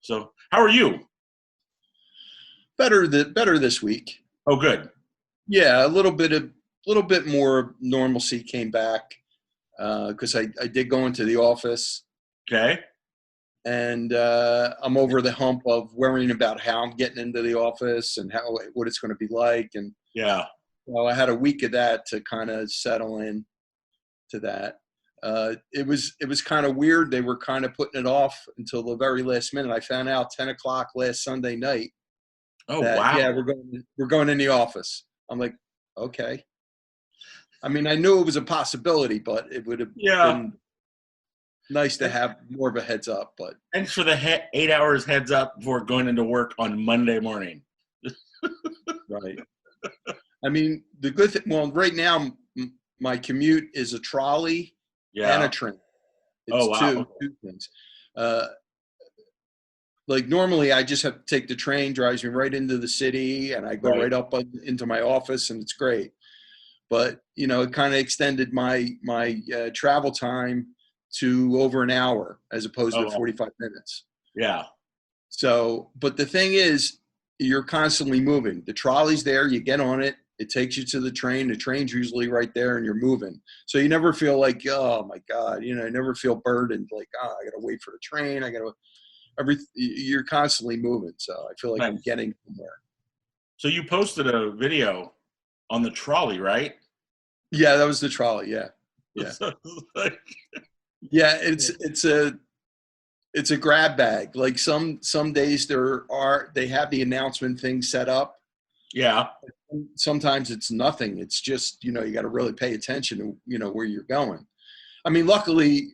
So, how are you? Better this week. Oh, good. Yeah, little bit more normalcy came back because I did go into the office, Okay. and I'm over the hump of worrying about how I'm getting into the office and how what it's going to be like. And Yeah. well, I had a week of that to kind of settle in to that. It was kind of weird. They were kind of putting it off until the very last minute. I found out 10 o'clock last Sunday night Oh, that yeah, wow. we're going in the office. I'm like, okay. I mean, I knew it was a possibility, but it would have Yeah. been nice to And have more of a heads up. But thanks for the 8 hours heads up before going into work on Monday morning. right. I mean, the good thing. Well, right now my commute is a trolley and a Yeah. train. Oh, It's wow. two things. Uh, like normally, I just have to take the train, drives me right into the city, and I go Right. right up into my office, and it's great. But it kind of extended my travel time to over an hour as opposed Oh, to wow. 45 minutes. Yeah. So, but the thing is, you're constantly moving. The trolley's there, you get on it, it takes you to the train. The train's usually right there, and you're moving. So you never feel like, oh my God, you never feel burdened. Like, I got to wait for the train. You're constantly moving. So I feel like I'm Nice. getting somewhere. So you posted a video on the trolley, right? Yeah, that was the trolley. Yeah, yeah, So, like, yeah. It's a grab bag. Like some days they have the announcement thing set up. yeah. Sometimes it's nothing. It's just you got to really pay attention to where you're going. I mean, luckily,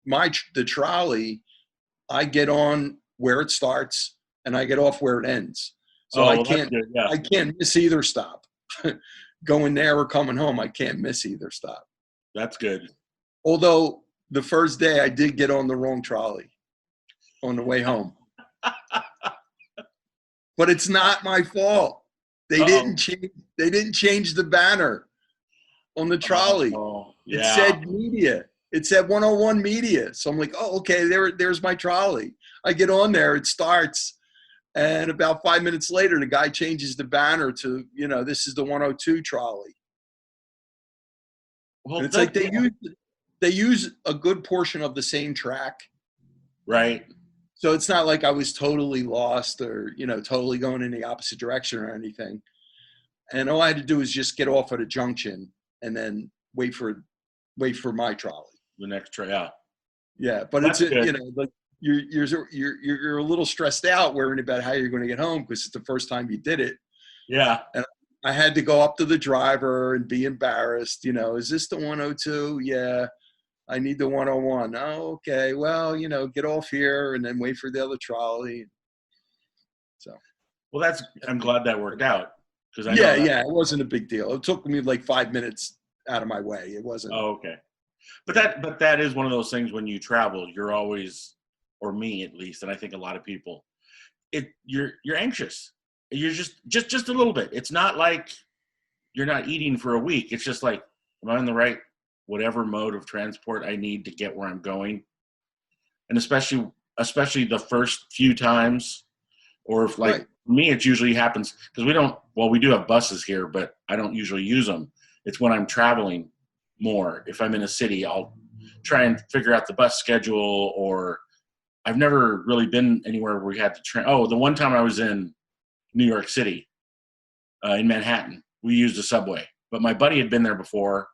the trolley, I get on where it starts and I get off where it ends. So Oh, I well, that's can't good. Yeah. I can't miss either stop. Going there or coming home, I can't miss either stop. That's good. Although the first day I did get on the wrong trolley on the way home. But it's not my fault. They Uh-oh. didn't change they didn't change the banner on the trolley. Oh, It yeah. said media. It said 101 media. So I'm like, oh, okay, there's my trolley. I get on there, it starts, and about 5 minutes later, the guy changes the banner to, this is the 102 trolley. And Well, it's like yeah. they use a good portion of the same track. Right. So it's not like I was totally lost or, totally going in the opposite direction or anything. And all I had to do was just get off at a junction and then wait for my trolley. The next try. Yeah. Yeah, but Well, it's that's good. like you're a little stressed out worrying about how you're going to get home because it's the first time you did it, Yeah. and I had to go up to the driver and be embarrassed. Is this the 102? Yeah, I need the 101. Oh, okay. Well, get off here and then wait for the other trolley. So Well, I'm glad that worked out because I know yeah, that. yeah, it wasn't a big deal. It took me like 5 minutes out of my way. It wasn't. Oh, okay. But Yeah. that is one of those things when you travel, you're always, or me at least, and I think a lot of people, you're anxious. You're just a little bit. It's not like you're not eating for a week. It's just like, am I on the right whatever mode of transport I need to get where I'm going? And especially the first few times, or if like Right. me, it usually happens because we do have buses here, but I don't usually use them. It's when I'm traveling more. If I'm in a city, I'll try and figure out the bus schedule, or I've never really been anywhere where we had to train. Oh, the one time I was in New York City, in Manhattan, we used a subway, but my buddy had been there before.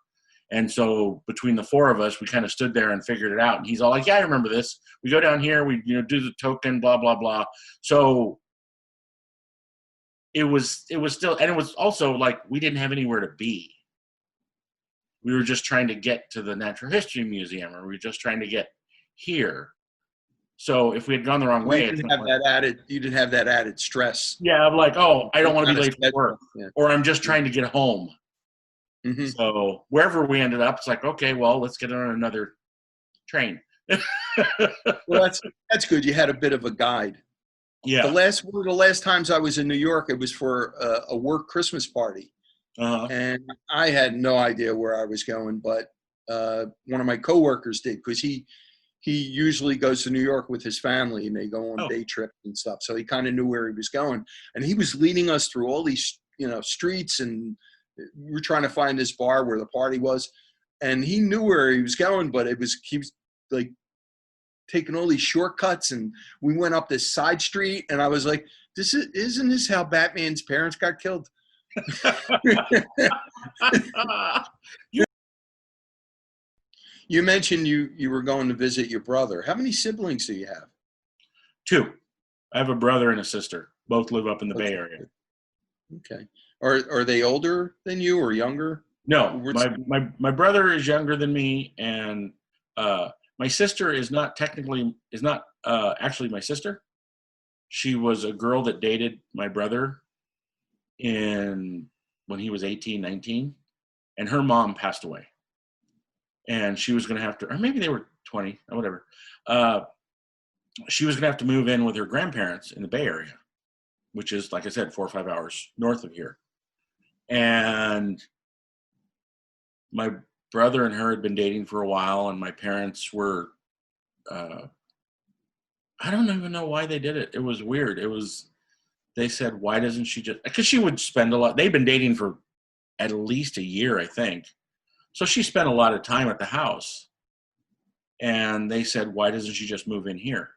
And so between the four of us, we kind of stood there and figured it out. And he's all like, yeah, I remember this. We go down here, we do the token, blah, blah, blah. So it was still, and it was also like we didn't have anywhere to be. We were just trying to get to the Natural History Museum, or we were just trying to get here. So if we had gone the wrong So you way, it's didn't not have like, that added. You didn't have that added stress. yeah, I'm like, oh, I don't want to Kind be of late for work, schedule. Yeah. or I'm just trying to get home. Mm-hmm. So wherever we ended up, it's like, okay, well, let's get on another train. Well, that's good. You had a bit of a guide. Yeah. One of the last times I was in New York, it was for a work Christmas party, Uh-huh. and I had no idea where I was going, but one of my coworkers did because he usually goes to New York with his family, and they go on Oh, day trips and stuff. So he kind of knew where he was going, and he was leading us through all these, streets, and we were trying to find this bar where the party was, and he knew where he was going, but he was like taking all these shortcuts, and we went up this side street, and I was like, isn't this how Batman's parents got killed? You mentioned you were going to visit your brother. How many siblings do you have? 2. I have a brother and a sister. Both live up in the Bay Area. Okay. Are they older than you or younger? No, my brother is younger than me, and my sister is not actually my sister. She was a girl that dated my brother when he was 18, 19, and her mom passed away. And she was going to have to, or maybe they were 20 or whatever. She was going to have to move in with her grandparents in the Bay Area, which is, like I said, 4 or 5 hours north of here. And my brother and her had been dating for a while, and my parents were, I don't even know why they did it. It was weird. They said, why doesn't she just, because she would spend a lot, they'd been dating for at least a year, I think. So she spent a lot of time at the house. And they said, why doesn't she just move in here?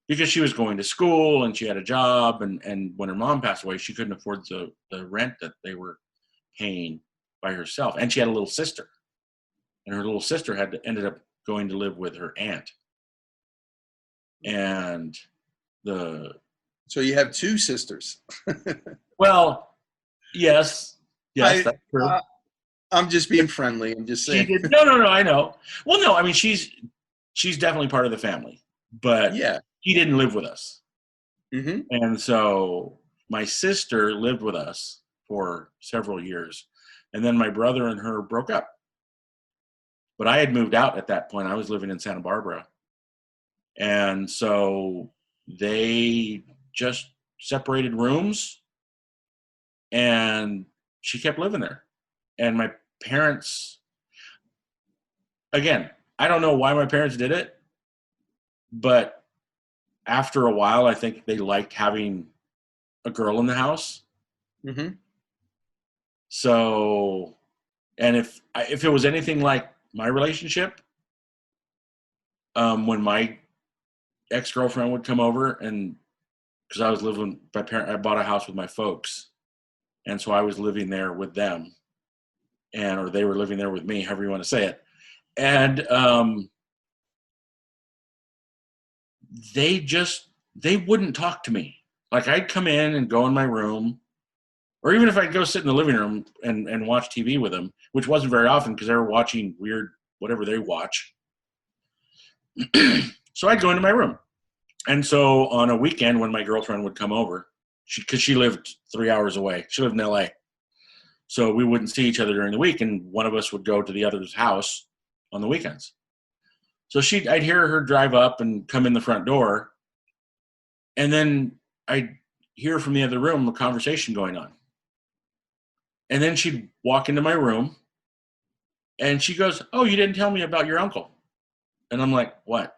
Because she was going to school and she had a job. And when her mom passed away, she couldn't afford the rent that they were paying by herself. And she had a little sister. And her little sister ended up going to live with her aunt. And So you have 2 sisters. Well, yes, that's true. I'm just being friendly. I'm just saying. No, I know. Well, no, I mean, she's definitely part of the family, but yeah, he didn't live with us. Mm-hmm. And so my sister lived with us for several years, and then my brother and her broke up. But I had moved out at that point. I was living in Santa Barbara. And so they just separated rooms, and she kept living there. And my parents, again, I don't know why my parents did it, but after a while, I think they liked having a girl in the house. Mm-hmm. So, and if it was anything like my relationship, when my ex-girlfriend would come over, and because I was living with my parents, I bought a house with my folks, and so I was living there with them, or they were living there with me, however you want to say it. And they wouldn't talk to me. Like, I'd come in and go in my room, or even if I'd go sit in the living room and watch TV with them, which wasn't very often because they were watching weird whatever they watch. So I'd go into my room. And so on a weekend when my girlfriend would come over, because she lived 3 hours away, she lived in LA. So we wouldn't see each other during the week, and one of us would go to the other's house on the weekends. So I'd hear her drive up and come in the front door, and then I'd hear from the other room a conversation going on. And then she'd walk into my room, and she goes, "Oh, you didn't tell me about your uncle." And I'm like, "What?"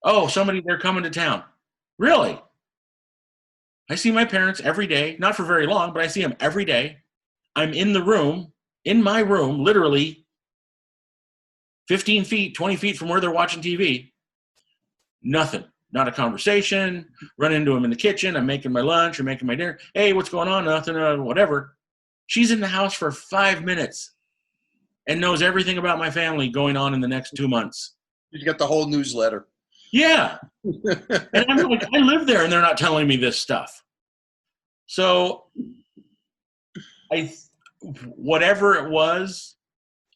"Oh, they're coming to town." "Really?" I see my parents every day, not for very long, but I see them every day. I'm in my room, literally 15 feet, 20 feet from where they're watching TV. Nothing. Not a conversation. Run into them in the kitchen. I'm making my lunch or making my dinner. "Hey, what's going on?" "Nothing, whatever." She's in the house for 5 minutes and knows everything about my family going on in the next 2 months. You got the whole newsletter. Yeah. And I'm like, I live there and they're not telling me this stuff. So whatever it was,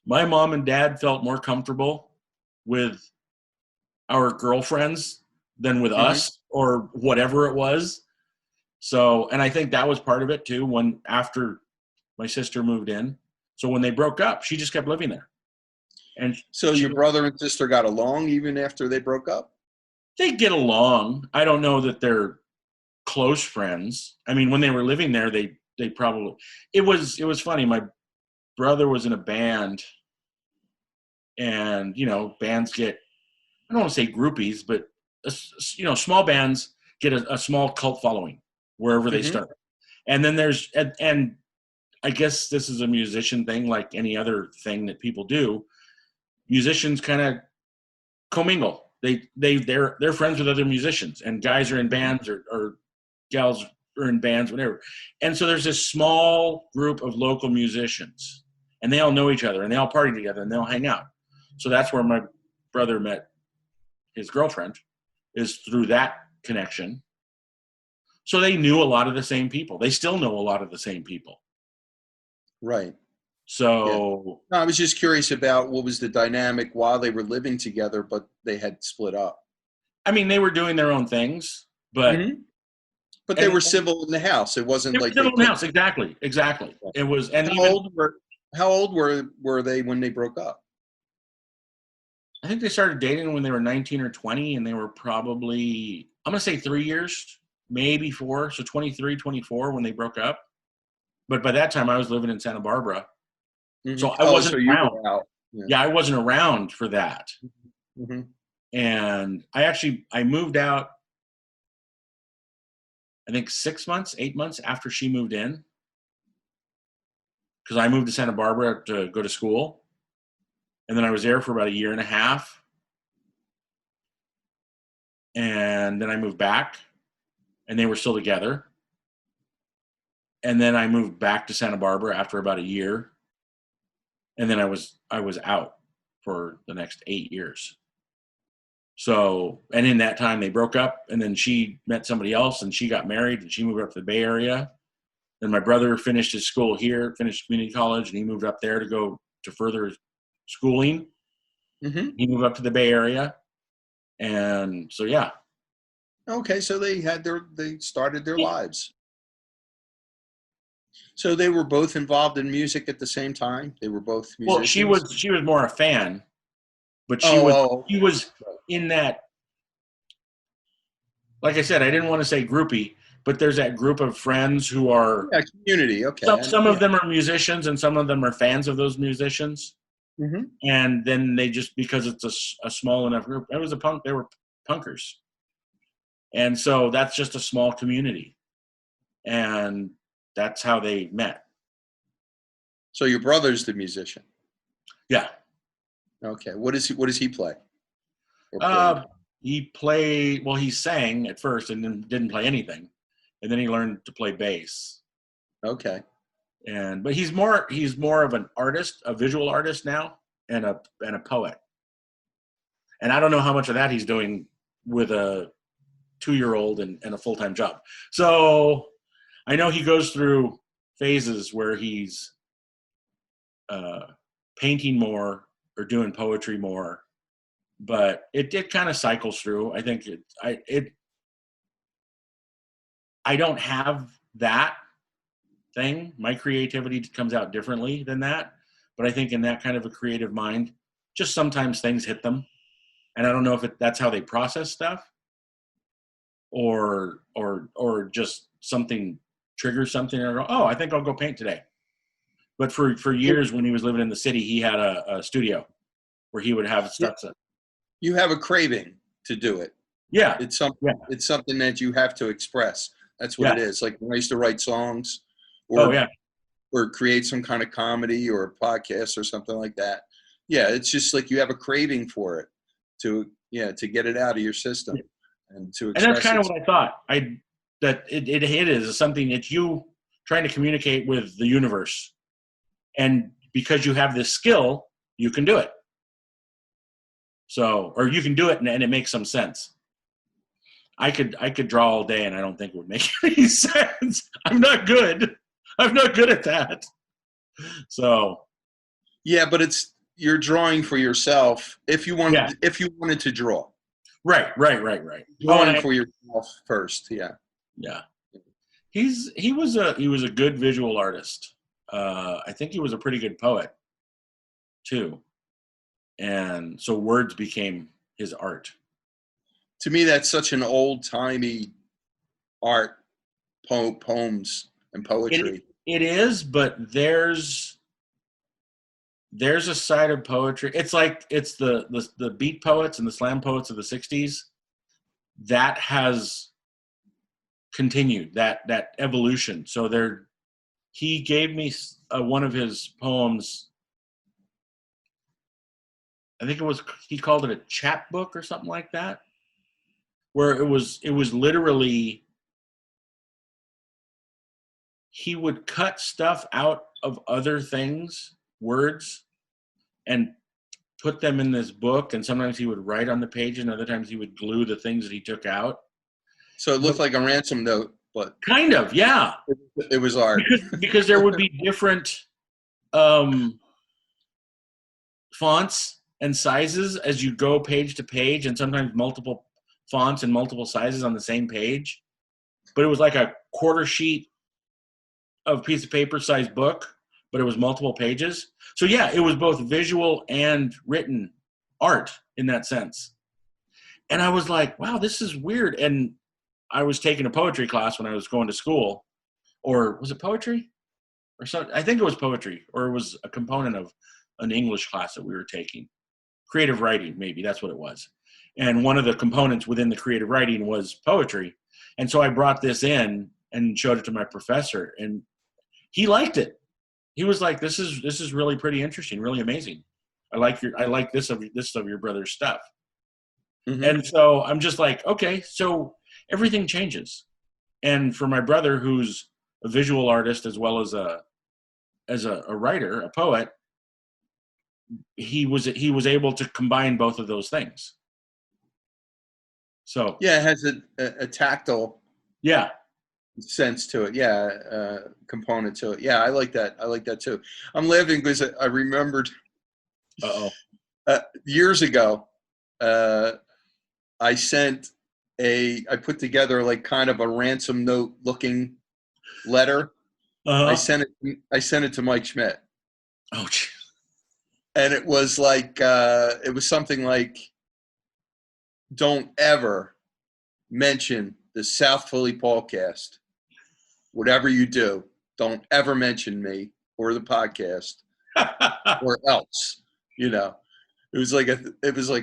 my mom and dad felt more comfortable with our girlfriends than with us, or whatever it was. So, and I think that was part of it too, after my sister moved in. So when they broke up, she just kept living there. And so your brother and sister got along even after they broke up? They get along. I don't know that they're close friends. I mean, when they were living there, they probably, it was funny. My brother was in a band, and bands get, I don't want to say groupies, but small bands get a small cult following wherever they Mm-hmm. start. And then there's and I guess this is a musician thing, like any other thing that people do. Musicians kind of commingle. They're friends with other musicians, and guys are in bands, or gals are in bands, whatever. And so there's this small group of local musicians, and they all know each other, and they all party together, and they all hang out. So that's where my brother met his girlfriend, is through that connection. So they knew a lot of the same people. They still know a lot of the same people. Right. Yeah. So No, I was just curious about what was the dynamic while they were living together, but they had split up. I mean, they were doing their own things, but Mm-hmm. But they and were civil in the house. It they wasn't were like still they in the couldn't. house. Exactly. It was, and How even old were How old were they when they broke up? I think they started dating when they were 19 or 20, and they were probably, I'm going to say 3 years, maybe 4. So 23, 24 when they broke up. But by that time I was living in Santa Barbara. Mm-hmm. So I Oh, wasn't so you around. were out. Yeah. Yeah, I wasn't around for that. Mm-hmm. And I moved out, I think 6 months, 8 months after she moved in, because I moved to Santa Barbara to go to school. And then I was there for about a year and a half. And then I moved back, and they were still together. And then I moved back to Santa Barbara after about a year. And then I was out for the next 8 years. So, and in that time they broke up, and then she met somebody else, and she got married, and she moved up to the Bay Area. Then my brother finished his school here, finished community college, and he moved up there to go to further schooling. Mm-hmm. He moved up to the Bay Area. And so, yeah. Okay, so they started their lives. So they were both involved in music at the same time. They were both Well, musicians. she was more a fan, but Oh, she was in that, like I said, I didn't want to say groupie, but there's that group of friends who are, yeah, community. Okay, some of yeah. them are musicians and some of them are fans of those musicians. Mm-hmm. And then they just, because it's a small enough group, it was they were punkers. And so that's just a small community. And that's how they met. So your brother's the musician. Yeah. Okay, what does he play or played? Uh, he sang at first and then didn't play anything. And then he learned to play bass. Okay. But he's more of an artist, a visual artist now, and a poet. And I don't know how much of that he's doing with a 2-year-old and a full-time job. So I know he goes through phases where he's painting more or doing poetry more, but it kind of cycles through. I think I don't have that thing. My creativity comes out differently than that, but I think in that kind of a creative mind, just sometimes things hit them, and I don't know if that's how they process stuff, or just something triggers something, and I go, oh, I think I'll go paint today. But for years when he was living in the city, he had a studio where he would have stuff. You have a craving to do it. Yeah, It's something. yeah, It's something that you have to express. That's what yeah. it is. Like when I used to write songs, Oh, or yeah. or create some kind of comedy or a podcast or something like that. Yeah, it's just like you have a craving for it to get it out of your system and to And that's express kind it. of what I thought. That it is something that you trying to communicate with the universe, and because you have this skill, you can do it. So, or you can do it, and it makes some sense. I could draw all day, and I don't think it would make any sense. I'm not good. I'm not good at that. So, Yeah, but you're drawing for yourself yeah, if you wanted to draw. right. Oh, Drawing for yourself first, yeah. yeah. He was a good visual artist. I think he was a pretty good poet too, and so words became his art. To me, that's such an old-timey art, poems and It poetry. it is, but there's there's a side of poetry. It's like it's the beat poets and the slam poets of the '60s that has continued that evolution. So he gave me one of his poems. I think he called it a chapbook or something like that, where it was literally he would cut stuff out of other things, words, and put them in this book. And sometimes he would write on the page, and other times he would glue the things that he took out. So it looked like a ransom note, but kind of, yeah. It was art. Because there would be different fonts and sizes as you go page to page, and sometimes multiple fonts and multiple sizes on the same page. But it was like a quarter sheet of piece of paper sized book, but it was multiple pages. So yeah, it was both visual and written art in that sense. And I was like, wow, this is weird. And I was taking a poetry class when I was going to school, or was it poetry? Or something? I think it was poetry, or it was a component of an English class that we were taking. Creative writing, maybe, that's what it was. And one of the components within the creative writing was poetry. And so I brought this in and showed it to my professor, and he liked it. He was like, this is really pretty interesting, really amazing. I like this of your brother's stuff. Mm-hmm. And so I'm just like, okay, so everything changes. And for my brother, who's a visual artist as well as a writer, a poet, he was able to combine both of those things. So yeah, it has a tactile sense to it. Component to it. Yeah, I like that too. I'm laughing because I remembered years ago, I put together like kind of a ransom note looking letter. I sent it to Mike Schmidt. Oh, geez. And it was like it was something like, don't ever mention the South Philly podcast. Whatever you do, don't ever mention me or the podcast or else, It was like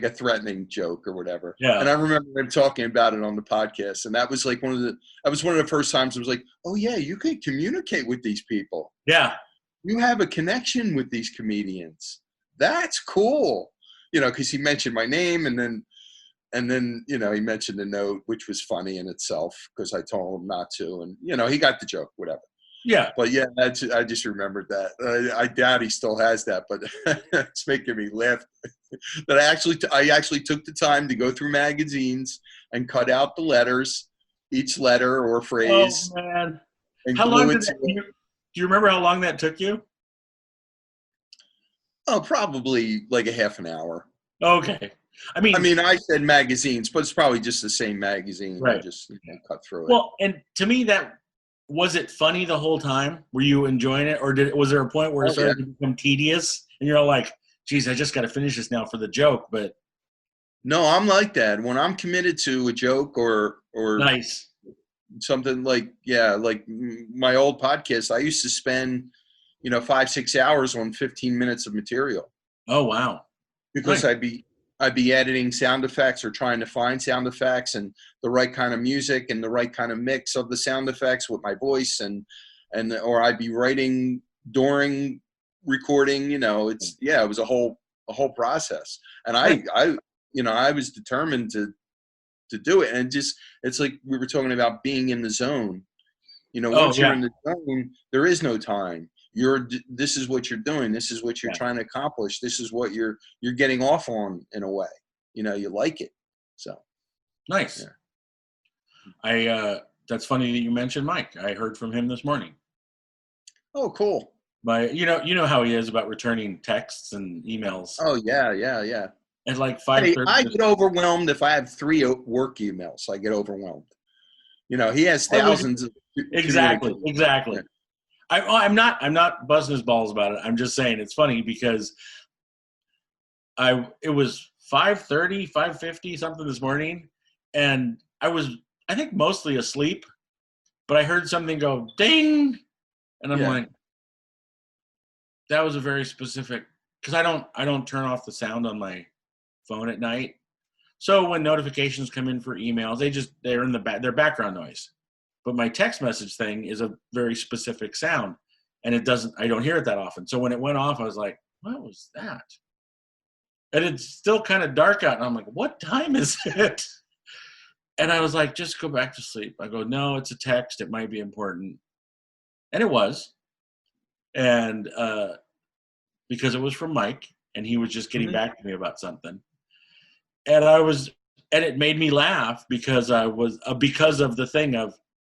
a threatening joke or whatever. Yeah. And I remember him talking about it on the podcast, and that was like one of the first times I was like, oh yeah, you can communicate with these people. Yeah. You have a connection with these comedians. That's cool. Because he mentioned my name, and then he mentioned the note, which was funny in itself because I told him not to, and he got the joke, whatever. Yeah. But yeah, I just remembered that. I doubt he still has that, but it's making me laugh. That I actually took the time to go through magazines and cut out the letters, each letter or phrase. Oh man! How long did that? Do you remember how long that took you? Oh, probably like a half an hour. Okay. I mean, I said magazines, but it's probably just the same magazine. Right. I just cut through it. Well, and to me, was it funny the whole time? Were you enjoying it, or was there a point where it started to become tedious, and you're all like, "Geez, I just got to finish this now for the joke"? But no, I'm like that. When I'm committed to a joke or nice something like my old podcast, I used to spend 5-6 hours on 15 minutes of material. Oh wow! Because nice. I'd be editing sound effects or trying to find sound effects and the right kind of music and the right kind of mix of the sound effects with my voice or I'd be writing during recording. It was a whole process, and I was determined to do it, and it's like we were talking about being in the zone. Once you're in the zone, there is no time. This is what you're doing. This is what you're trying to accomplish. This is what you're getting off on in a way. You like it. So nice. Yeah. That's funny that you mentioned Mike. I heard from him this morning. Oh, cool. You know how he is about returning texts and emails. Oh yeah. At like 5:30. I get overwhelmed if I have 3 work emails. I get overwhelmed. He has thousands of. Exactly. Yeah. I'm not busting his balls about it. I'm just saying it's funny because it was 5:30, 5:50 something this morning, and I was, I think, mostly asleep, but I heard something go ding, and I'm like, that was a very specific because I don't turn off the sound on my phone at night. So when notifications come in for emails, they're in they're background noise. But my text message thing is a very specific sound, and I don't hear it that often. So when it went off, I was like, what was that? And it's still kind of dark out, and I'm like, what time is it? And I was like, just go back to sleep. I go, no, it's a text. It might be important. And it was. And because it was from Mike, and he was just getting Mhm. back to me about something. And it made me laugh because because of the thing of,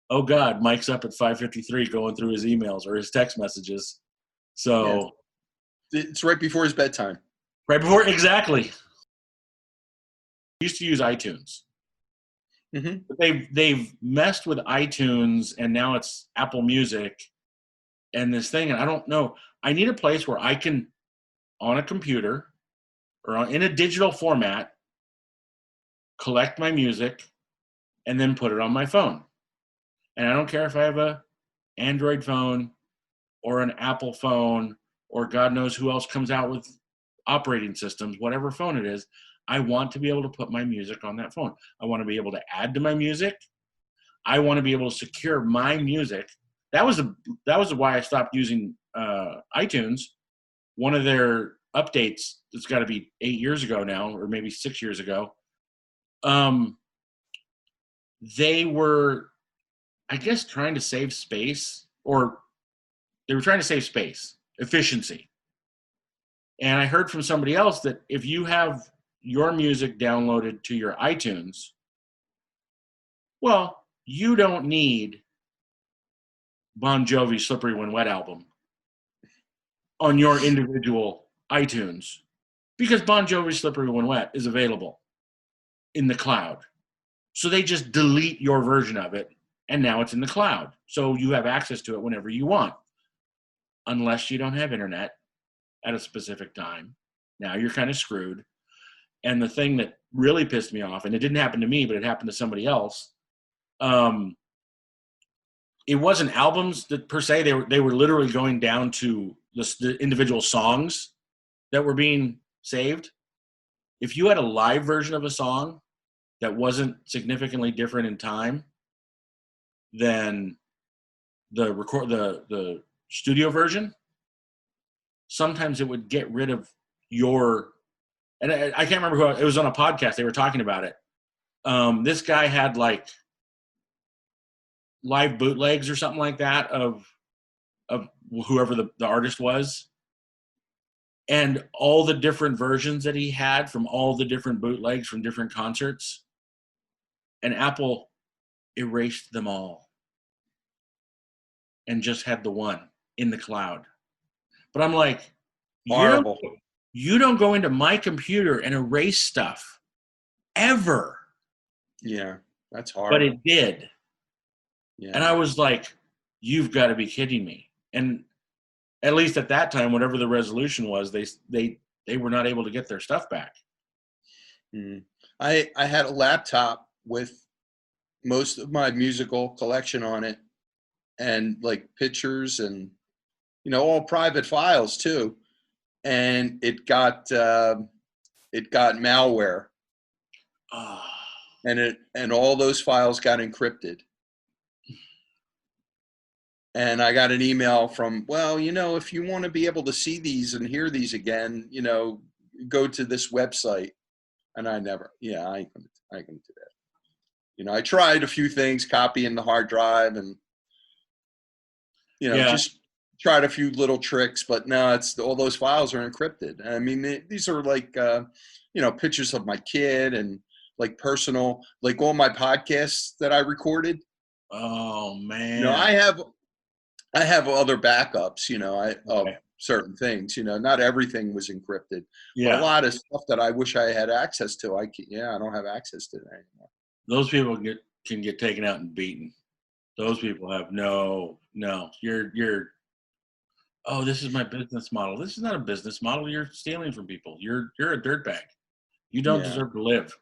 oh God, Mike's up at 5:53 going through his emails or his text messages. Yeah. So It's right before his bedtime. right before, exactly. I used to use iTunes. Hmm. But they've messed with iTunes, and now it's Apple Music and this thing, and I don't know. I need a place where I can, on a computer or in a digital format, collect my music and then put it on my phone. And I don't care if I have a Android phone or an Apple phone or God knows who else comes out with operating systems, whatever phone it is. I want to be able to put my music on that phone. I want to be able to add to my music. I want to be able to secure my music. That was why I stopped using iTunes. One of their updates, it's got to be 8 years ago now, or maybe 6 years ago. They were, I guess, trying to save space, or they were trying to save space, efficiency. And I heard from somebody else that if you have your music downloaded to your iTunes, well, you don't need Bon Jovi's Slippery When Wet album on your individual iTunes, because Bon Jovi's Slippery When Wet is available in the cloud. So they just delete your version of it, and now it's in the cloud. So you have access to it whenever you want, unless you don't have internet at a specific time. Now you're kind of screwed. And the thing that really pissed me off, and it didn't happen to me, but it happened to somebody else. It wasn't albums that per se. They were literally going down to the individual songs that were being saved. If you had a live version of a song that wasn't significantly different in time than the studio version, sometimes it would get rid of your. And I can't remember who it was on a podcast. They were talking about it. This guy had like live bootlegs or something like that of whoever the artist was, and all the different versions that he had from all the different bootlegs from different concerts, and Apple erased them all and just had the one in the cloud. But I'm like, you don't Horrible. you don't go into my computer and erase stuff ever. Yeah, that's But horrible. it did. And Yeah. I was like, you've got to be kidding me. And at least at that time, whatever the resolution was, they were not able to get their stuff back. Mm. I had a laptop with most of my musical collection on it, and like pictures and all private files too. And it got malware, Oh, and all those files got encrypted. And I got an email from, well, if you want to be able to see these and hear these again, go to this website. And I never, yeah, I can do that. I tried a few things, copying the hard drive, and yeah, just tried a few little tricks, but no, it's all those files are encrypted. I mean, these are like, pictures of my kid, and like personal, like all my podcasts that I recorded. oh I man. have other backups, of Okay. certain things. Not everything was encrypted, but a Yeah, lot of stuff that I wish I had access to, I don't have access to that anymore. those people can get taken out and beaten. Those people have no. Oh, this is my business model. This is not a business model. You're stealing from people. You're a dirtbag. You don't Yeah. deserve to live.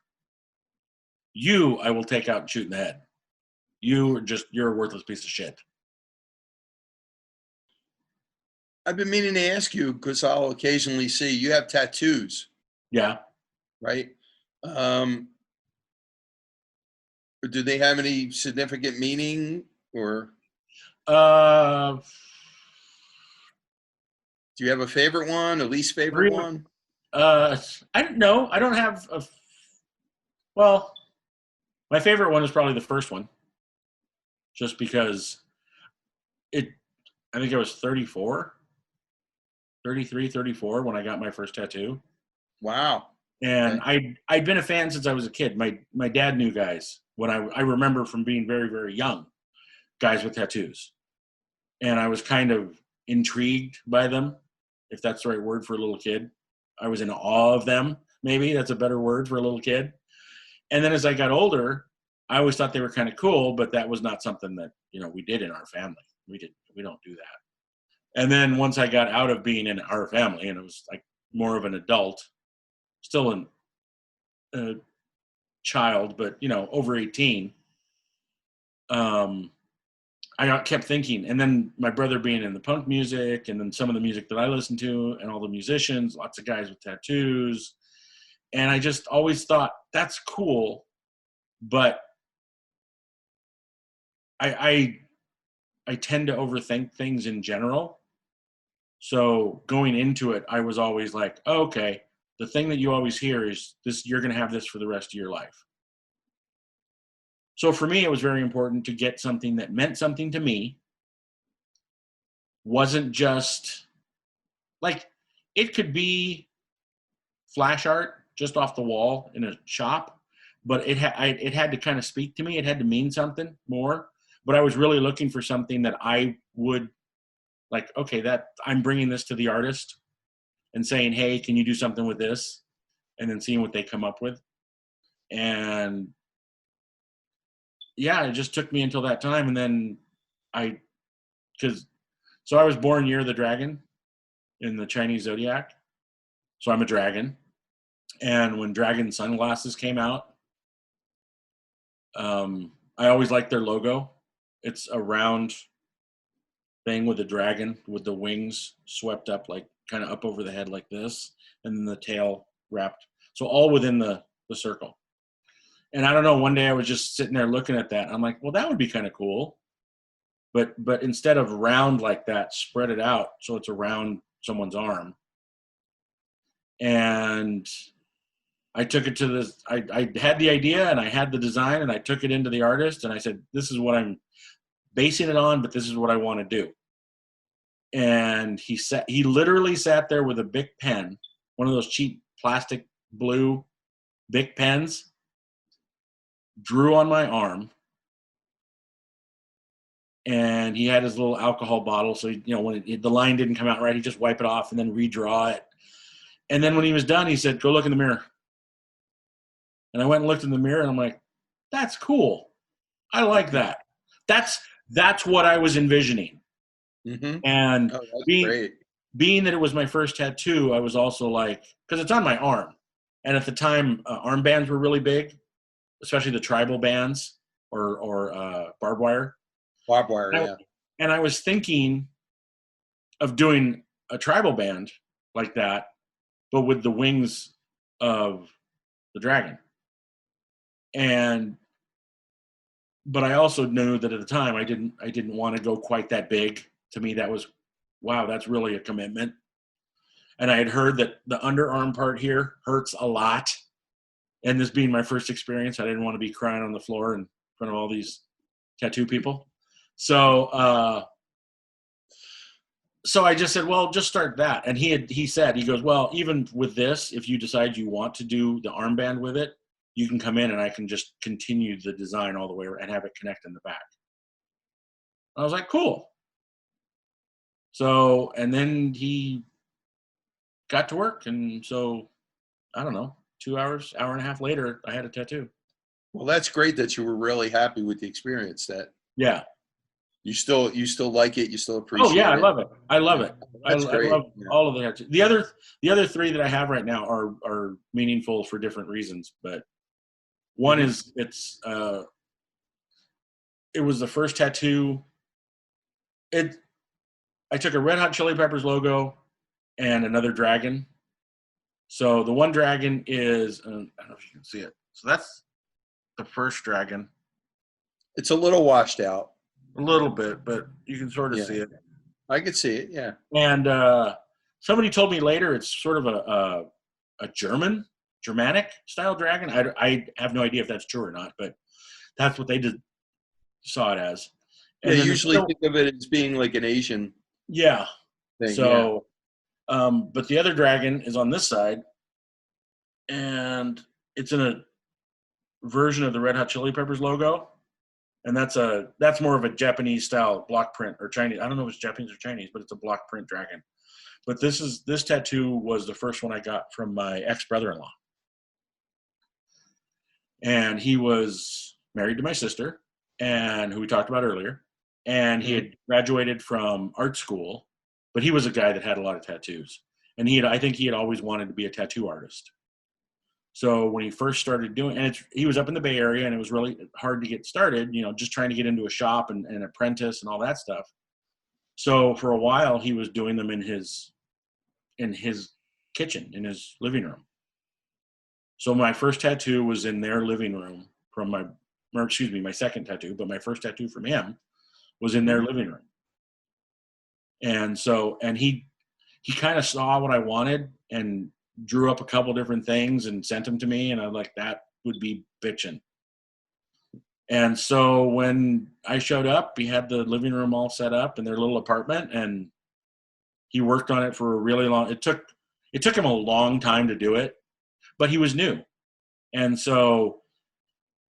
I will take out and shoot in the head. You're a worthless piece of shit. I've been meaning to ask you because I'll occasionally see you have tattoos, Yeah. right? Um, do they have any significant meaning, or Uh, do you have a favorite one, a least favorite three. one? I don't know. I don't have a. Well, my favorite one is probably the first one, just because it. I think I was 34, 33, 34 when I got my first tattoo, Wow. and Okay. I'd been a fan since I was a kid. My dad knew guys when I remember from being very very young, guys with tattoos, and I was kind of intrigued by them, if that's the right word for a little kid. I was in awe of them. Maybe that's a better word for a little kid. And then as I got older, I always thought they were kind of cool, but that was not something that, we did in our family. We don't do that. And then once I got out of being in our family and it was like more of an adult, still a child, but over 18, um, kept thinking. And then my brother being in the punk music and then some of the music that I listened to and all the musicians, lots of guys with tattoos. And I just always thought that's cool, but I I tend to overthink things in general. So going into it, I was always like, oh, okay, the thing that you always hear is this, you're going to have this for the rest of your life. So for me, it was very important to get something that meant something to me, wasn't just like, it could be flash art just off the wall in a shop, but it had to kind of speak to me. It had to mean something more. But I was really looking for something that I would like, okay, that I'm bringing this to the artist and saying, hey, can you do something with this? And then seeing what they come up with. And yeah, it just took me until that time. And then I, because, so I was born year of the dragon in the Chinese zodiac. So I'm a dragon. And when dragon sunglasses came out, I always liked their logo. It's a round thing with a dragon with the wings swept up, like kind of up over the head like this, and then the tail wrapped. So all within the circle. And I don't know, one day I was just sitting there looking at that. I'm like, well, that would be kind of cool. But instead of round like that, spread it out so it's around someone's arm. And I took it to this, I had the idea and I had the design and I took it into the artist and I said, this is what I'm basing it on, but this is what I want to do. And he literally sat there with a big pen, one of those cheap plastic blue Bic pens, drew on my arm, and he had his little alcohol bottle. So, when the line didn't come out right, he just wipe it off and then redraw it. And then when he was done, he said, go look in the mirror. And I went and looked in the mirror and I'm like, that's cool. I like that. That's what I was envisioning. Mm-hmm. And Oh, that's being great. being that it was my first tattoo, I was also like, because it's on my arm. And at the time, armbands were really big, especially the tribal bands or barbed wire. Barbed wire, And I, yeah. and I was thinking of doing a tribal band like that, but with the wings of the dragon. And but I also knew that at the time I didn't want to go quite that big. To me, that was, wow, that's really a commitment. And I had heard that the underarm part here hurts a lot. And this being my first experience, I didn't want to be crying on the floor in front of all these tattoo people. So I just said, well, just start that. And he said, he goes, well, even with this, if you decide you want to do the armband with it, you can come in and I can just continue the design all the way and have it connect in the back. I was like, cool. So, and then he got to work. And so, I don't know, 2 hours, hour and a half later, I had a tattoo. Well, that's great that you were really happy with the experience. That Yeah. you still like it. You still Oh yeah, I appreciate it. love it. I love Yeah. it. I That's great. love Yeah. all of the tattoos. The other three that I have right now are meaningful for different reasons. But one Mm-hmm. is it was the first tattoo. It I took a Red Hot Chili Peppers logo and another dragon. So the one dragon is, I don't know if you can see it. So that's the first dragon. It's a little washed out. A little bit, but you can sort of Yeah. see it. I could see it. Yeah. And somebody told me later it's sort of a Germanic style dragon. I have no idea if that's true or not, but that's what they saw it as. And They then usually think of it as being like an Asian yeah. thing. So, but the other dragon is on this side, and it's in a version of the Red Hot Chili Peppers logo, and that's more of a Japanese style block print or Chinese. I don't know if it's Japanese or Chinese, but it's a block print dragon. But this tattoo was the first one I got from my ex-brother-in-law, and he was married to my sister, and who we talked about earlier, and he had graduated from art school, but he was a guy that had a lot of tattoos, and I think he had always wanted to be a tattoo artist. So when he first started doing, and he was up in the Bay Area, and it was really hard to get started, just trying to get into a shop and apprentice and all that stuff. So for a while, he was doing them in his kitchen, in his living room. So my first tattoo was in their living room my second tattoo, but my first tattoo from him was in their living room. And he kind of saw what I wanted and drew up a couple different things and sent them to me, and I'm like, that would be bitchin'. And so when I showed up, he had the living room all set up in their little apartment, and he worked on it for a really long. It took him a long time to do it, but he was new, and so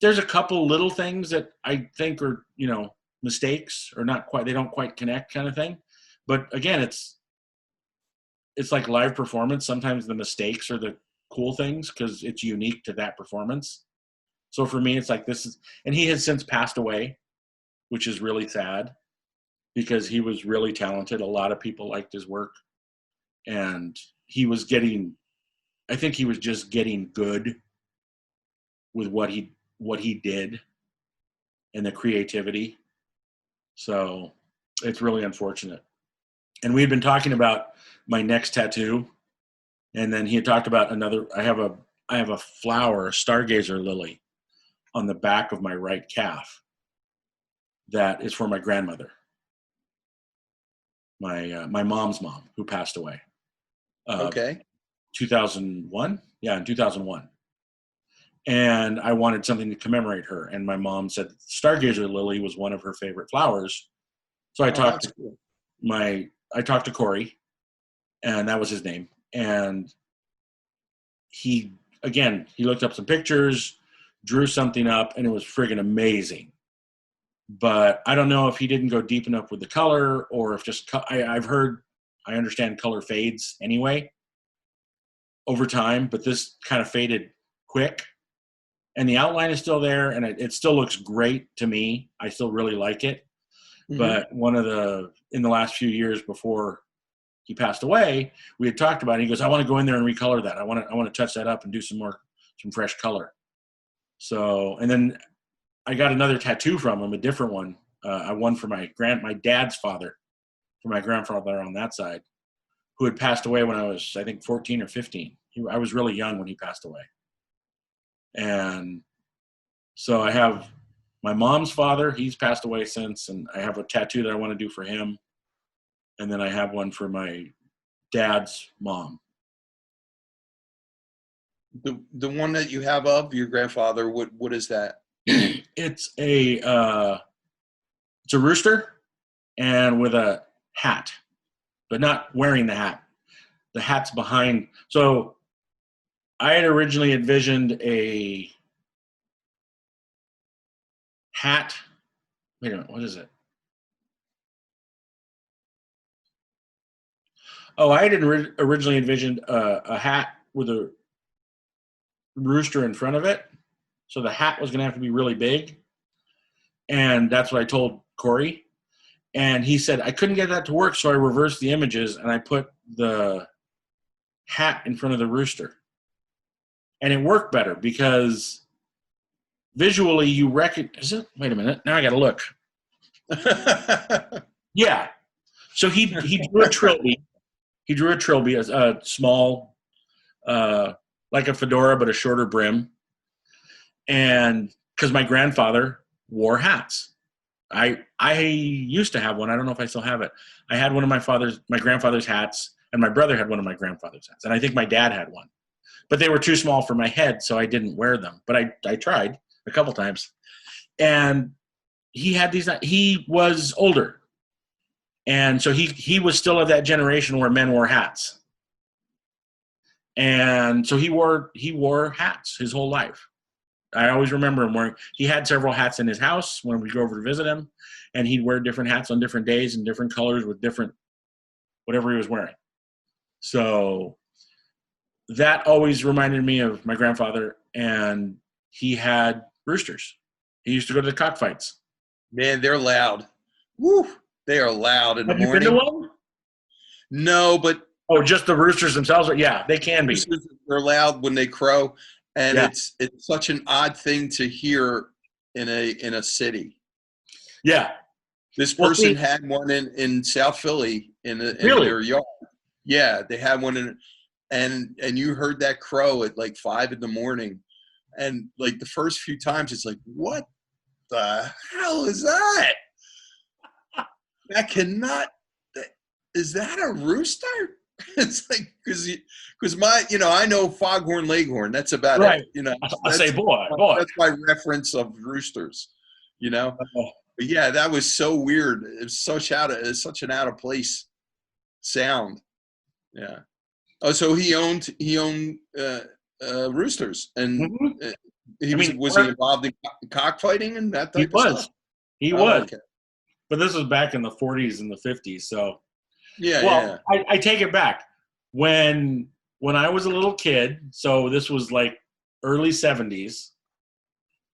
there's a couple little things that I think are mistakes or not quite. They don't quite connect, kind of thing. But again, it's like live performance. Sometimes the mistakes are the cool things because it's unique to that performance. So for me, it's like and he has since passed away, which is really sad because he was really talented. A lot of people liked his work, and I think he was just getting good with what he did and the creativity. So it's really unfortunate. And we had been talking about my next tattoo, and then he had talked about another. I have a flower, a stargazer lily, on the back of my right calf. That is for my grandmother, my mom's mom, who passed away. Okay. 2001, yeah, in 2001. And I wanted something to commemorate her, and my mom said stargazer lily was one of her favorite flowers. So I talked to Corey, and that was his name. And he looked up some pictures, drew something up, and it was friggin' amazing. But I don't know if he didn't go deep enough with the color, or if just I understand color fades anyway over time, but this kind of faded quick. And the outline is still there, and it still looks great to me. I still really like it. Mm-hmm. But in the last few years before he passed away, we had talked about it. He goes, I want to go in there and recolor that. I want to touch that up and do some fresh color. So, and then I got another tattoo from him, a different one. I won for my dad's father, for my grandfather on that side, who had passed away when I was, I think, 14 or 15. I was really young when he passed away. And so I have my mom's father, he's passed away since, and I have a tattoo that I want to do for him. And then I have one for my dad's mom. The one that you have of your grandfather, what is that? It's a rooster and with a hat, but not wearing the hat. The hat's behind. So I had originally envisioned a hat. Wait a minute, what is it? Oh, I had originally envisioned a hat with a rooster in front of it. So the hat was going to have to be really big. And that's what I told Corey. And he said, I couldn't get that to work, so I reversed the images and I put the hat in front of the rooster. And it worked better because visually you recognize it. Wait a minute. Now I got to look. Yeah. So he drew a trilby. He drew a trilby, a small, like a fedora but a shorter brim, and because my grandfather wore hats. I used to have one. I don't know if I still have it. I had one of my grandfather's hats, and my brother had one of my grandfather's hats, and I think my dad had one. But they were too small for my head, so I didn't wear them. But I tried a couple times, and he had these. He was older, and so he was still of that generation where men wore hats, and so he wore hats his whole life. I always remember him wearing. He had several hats in his house when we go over to visit him, and he'd wear different hats on different days and different colors with different whatever he was wearing. So that always reminded me of my grandfather, and he had roosters. He used to go to the cockfights. Man, they're loud. Woo! They are loud in the Have you been to morning. one? No, but Oh, just the roosters themselves? Yeah, they can be. they're loud when they crow, and Yeah, it's such an odd thing to hear in a city. yeah. This Well, person see, had one in South Philly in really, their yard. Yeah, they had one and you heard that crow at like 5 a.m, and like the first few times it's like, what the hell is that? That cannot. Is that a rooster? It's like because I know foghorn leghorn. That's about it. right? I say, boy, boy. That's my reference of roosters. You know, Oh, but yeah, that was so weird. It's such an out of place sound. Yeah. Oh, so he owned roosters, and mhm. he I was mean, was he involved in cockfighting and that he type of stuff? was, he Oh, was. okay. But this was back in the 40s and the 50s. So, Yeah, well, yeah. I take it back. When I was a little kid, so this was like early 70s.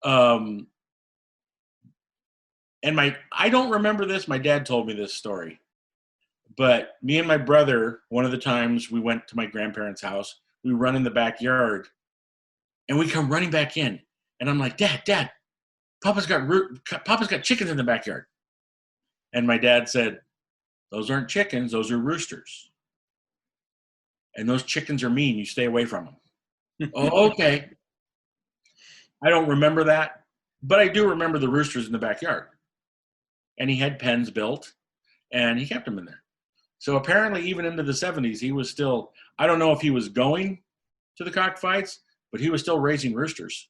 Um, and I don't remember this. My dad told me this story. But me and my brother, one of the times we went to my grandparents' house, we run in the backyard, and we come running back in, and I'm like, Dad, Papa's got chickens in the backyard. And my dad said, those aren't chickens, those are roosters. And those chickens are mean. You stay away from them. Oh, okay. I don't remember that, but I do remember the roosters in the backyard. And he had pens built, and he kept them in there. So apparently, even into the 70s, he was still, I don't know if he was going to the cockfights, but he was still raising roosters.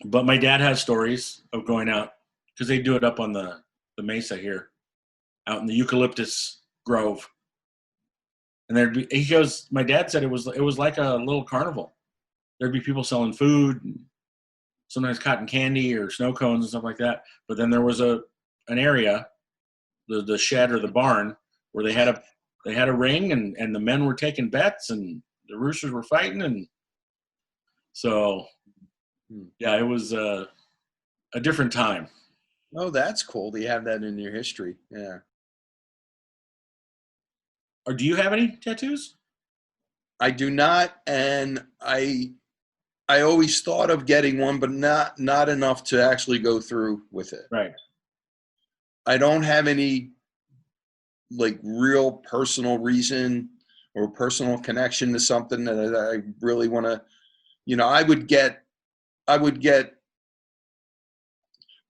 But my dad has stories of going out because they do it up on the mesa here, out in the eucalyptus grove. And he goes, my dad said it was like a little carnival. There'd be people selling food, and sometimes cotton candy or snow cones and stuff like that. But then there was an area, the shed or the barn, where they had a ring, and the men were taking bets, and the roosters were fighting, and so yeah, it was a different time. Oh, that's cool. Do you have that in your history? Yeah. Or do you have any tattoos? I do not, and I always thought of getting one, but not enough to actually go through with it. Right. I don't have any like real personal reason or personal connection to something that I really want to. I would get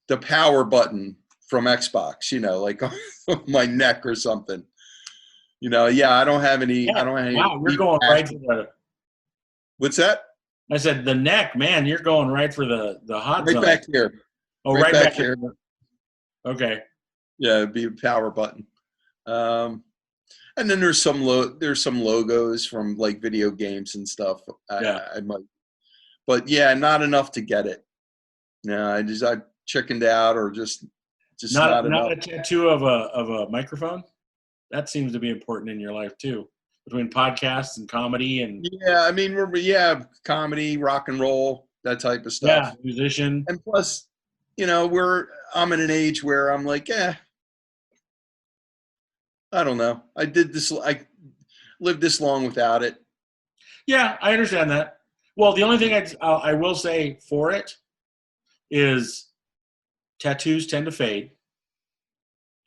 the power button from Xbox, like on my neck or something. Yeah, I don't have any. Yeah. I don't have any Wow, you're deep going right passion. for the. What's that? I said the neck, man. You're going right for the hot Right zone. back here. Oh, Right right back back here. Okay. Yeah, it'd be a power button. Um, and then there's some logos from like video games and stuff. Yeah. I might, but yeah, not enough to get it. No, I chickened out, or just not Not enough. a tattoo of a microphone. That seems to be important in your life too. Between podcasts and comedy and Yeah, I mean, comedy, rock and roll, that type of yeah, stuff. musician. And plus, I'm in an age where I'm like, I don't know. I lived this long without it. Yeah, I understand that. Well, the only thing I will say for it is tattoos tend to fade.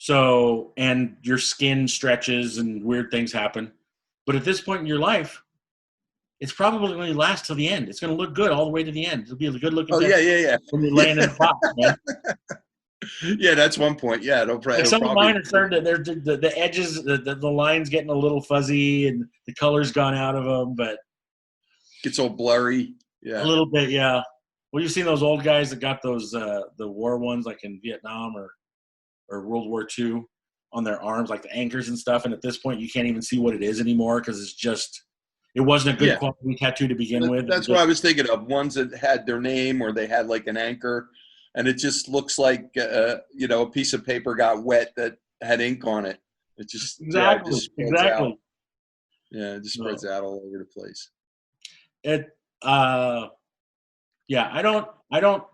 So, and your skin stretches and weird things happen. But at this point in your life, it's probably going to last till the end. It's going to look good all the way to the end. It'll be a good looking Oh yeah, tattoo yeah, when you're yeah. laying in the box, man. Yeah, that's one point. Yeah, Like it'll some of probably mine are starting to, the edges, the lines getting a little fuzzy and the color's gone out of them, but gets all blurry. a Yeah. little bit, yeah. Well, you've seen those old guys that got those, the war ones like in Vietnam or World War II on their arms, like the anchors and stuff. And at this point, you can't even see what it is anymore because it wasn't a good Yeah. quality tattoo to begin with. That's what I was thinking of. Ones that had their name or they had like an anchor, and it just looks like a piece of paper got wet that had ink on it. It just it just Exactly, spreads out. exactly. Yeah, it just No. spreads out all over the place. It, yeah, I don't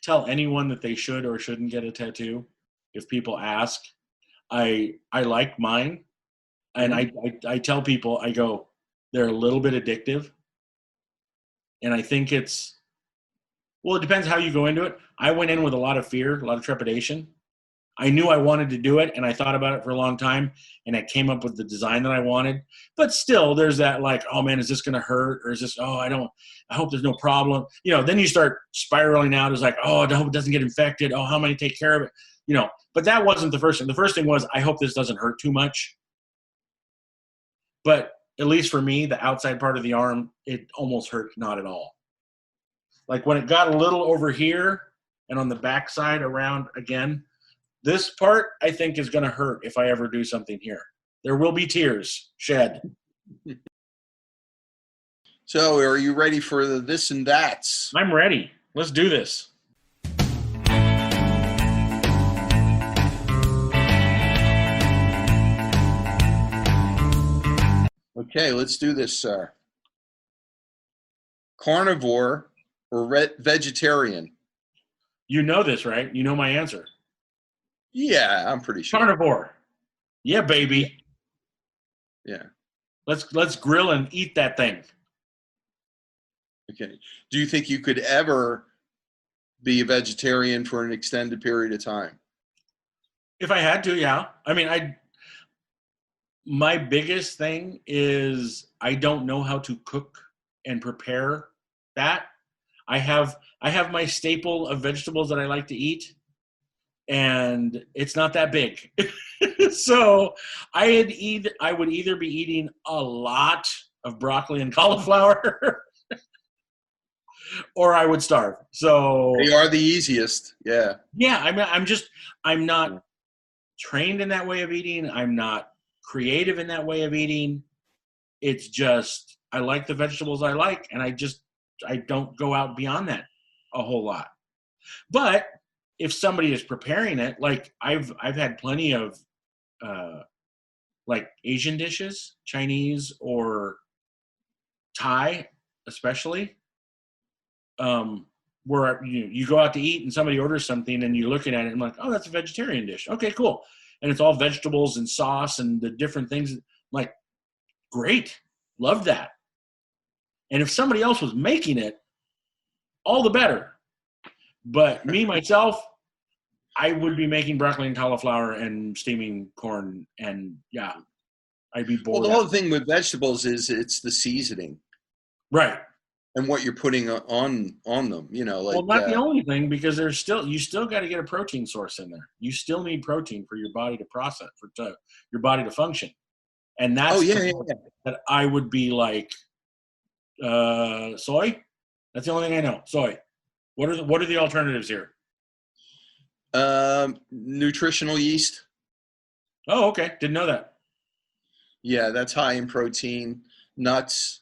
tell anyone that they should or shouldn't get a tattoo. If people ask, I like mine, and Hmm. I tell people, I go, they're a little bit addictive, and I think well, it depends how you go into it. I went in with a lot of fear, a lot of trepidation. I knew I wanted to do it, and I thought about it for a long time, and I came up with the design that I wanted. But still, there's that like, oh man, is this going to hurt, or is this? Oh, I hope there's no problem. Then you start spiraling out. It's like, oh, I hope it doesn't get infected. Oh, how am I going to take care of it? But that wasn't the first thing. The first thing was, I hope this doesn't hurt too much. But at least for me, the outside part of the arm, it almost hurt not at all. Like when it got a little over here and on the backside around again, this part I think is going to hurt if I ever do something here. There will be tears shed. So, are you ready for the this and that's? I'm ready. Let's do this. Okay, let's do this, sir. Carnivore or vegetarian? You know this, right? You know my answer. Yeah, I'm pretty sure. Carnivore. Yeah, baby. Yeah. Let's grill and eat that thing. Okay. Do you think you could ever be a vegetarian for an extended period of time? If I had to, yeah. I mean, my biggest thing is I don't know how to cook and prepare that. I have my staple of vegetables that I like to eat, and it's not that big. So I would either be eating a lot of broccoli and cauliflower or I would starve. So They are the easiest. Yeah. yeah, I'm not trained in that way of eating. I'm not creative in that way of eating. It's just I like the vegetables I like, and I don't go out beyond that a whole lot. But if somebody is preparing it, like I've had plenty of like Asian dishes, Chinese or Thai, especially, where you go out to eat and somebody orders something and you're looking at it and like, oh, that's a vegetarian dish. Okay, cool. And it's all vegetables and sauce and the different things. Like, great, love that. And if somebody else was making it, all the better. But me myself, I would be making broccoli and cauliflower and steaming corn, and yeah, I'd be Well, bored the out. whole thing with vegetables is it's the seasoning Right. and what you're putting on them. Well, not the only thing, because you still got to get a protein source in there. You still need protein for your body to process, your body to function, and Oh that's yeah, the yeah, part yeah. that I would be like, soy. That's the only thing I know. Soy. What are the alternatives here? Nutritional yeast. Oh, okay. Didn't know that. Yeah, that's high in protein. Nuts.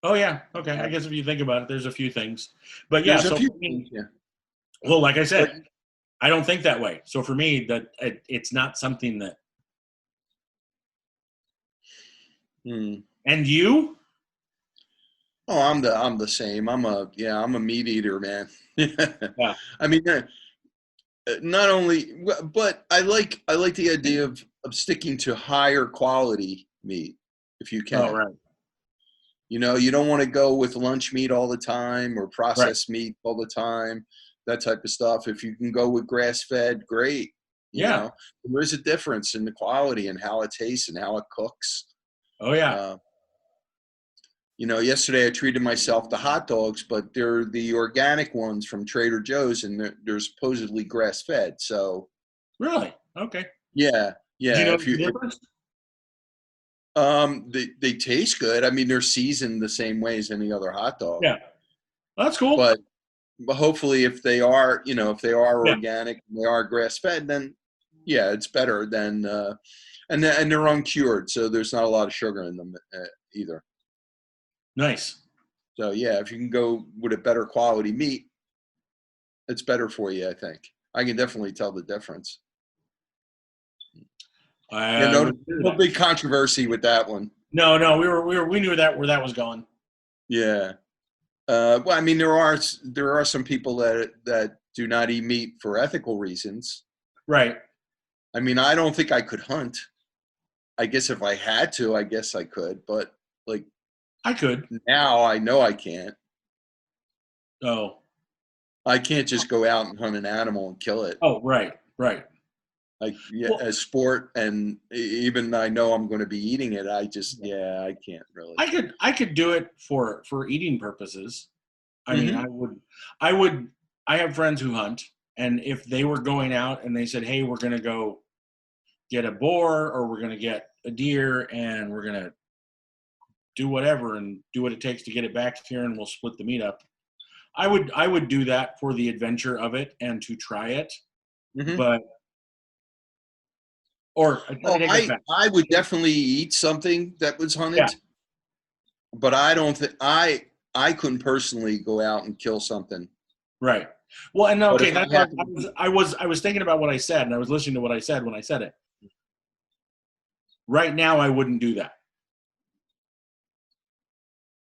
Oh, yeah. Okay. I guess if you think about it, there's a few things. But yeah, There's a so few for things. me, Yeah, well, like I but said, I don't think that way. So for me, it's not something that. hmm. And you? Oh, I'm the same. I'm a meat eater, man. Yeah. I mean, not only, but I like the idea of sticking to higher quality meat if you Oh, can. right. You don't want to go with lunch meat all the time or Right. processed meat all the time. that type of stuff. If you can go with grass-fed, great. You Yeah. know, there's a difference in the quality and how it tastes and how it cooks. Oh yeah. You know, yesterday I treated myself to hot dogs, but they're the organic ones from Trader Joe's, and they're supposedly grass-fed. So Really? Okay. yeah, Do you yeah. know If the you difference? they taste good. I mean, they're seasoned the same way as any other hot dog. Yeah. Well, that's cool. But hopefully, if they are, you know, if they are Yeah. organic and they are grass-fed, then yeah, it's better than and they're uncured, so there's not a lot of sugar in them either. Nice. So yeah, if you can go with a better quality meat, it's better for you. I think I can definitely tell the difference. Yeah, I would do no that. big controversy with that one. No, we knew that where that was going. Yeah. Well, I mean, there are some people that do not eat meat for ethical reasons. Right. I mean, I don't think I could hunt. I guess if I had to, I guess I could, but like I could. now I know I can't. Oh. I can't just go out and hunt an animal and kill it. Oh, right. Right. Like yeah, Well, as sport, and even I know I'm going to be eating it. I just I can't really. I could do it for eating purposes. I mean, Hmm. I have friends who hunt, and if they were going out and they said, "Hey, we're going to go get a boar or we're going to get a deer and we're going to do whatever and do what it takes to get it back here and we'll split the meat up." I would do that for the adventure of it and to try it. Hmm. But or I Oh, take that back. I would definitely eat something that was Yeah, hunted, but I don't think I couldn't personally go out and kill something. right. Well, and But okay, if that's I what happen to be, I was thinking about what I said and I was listening to what I said when I said it. Right now I wouldn't do that.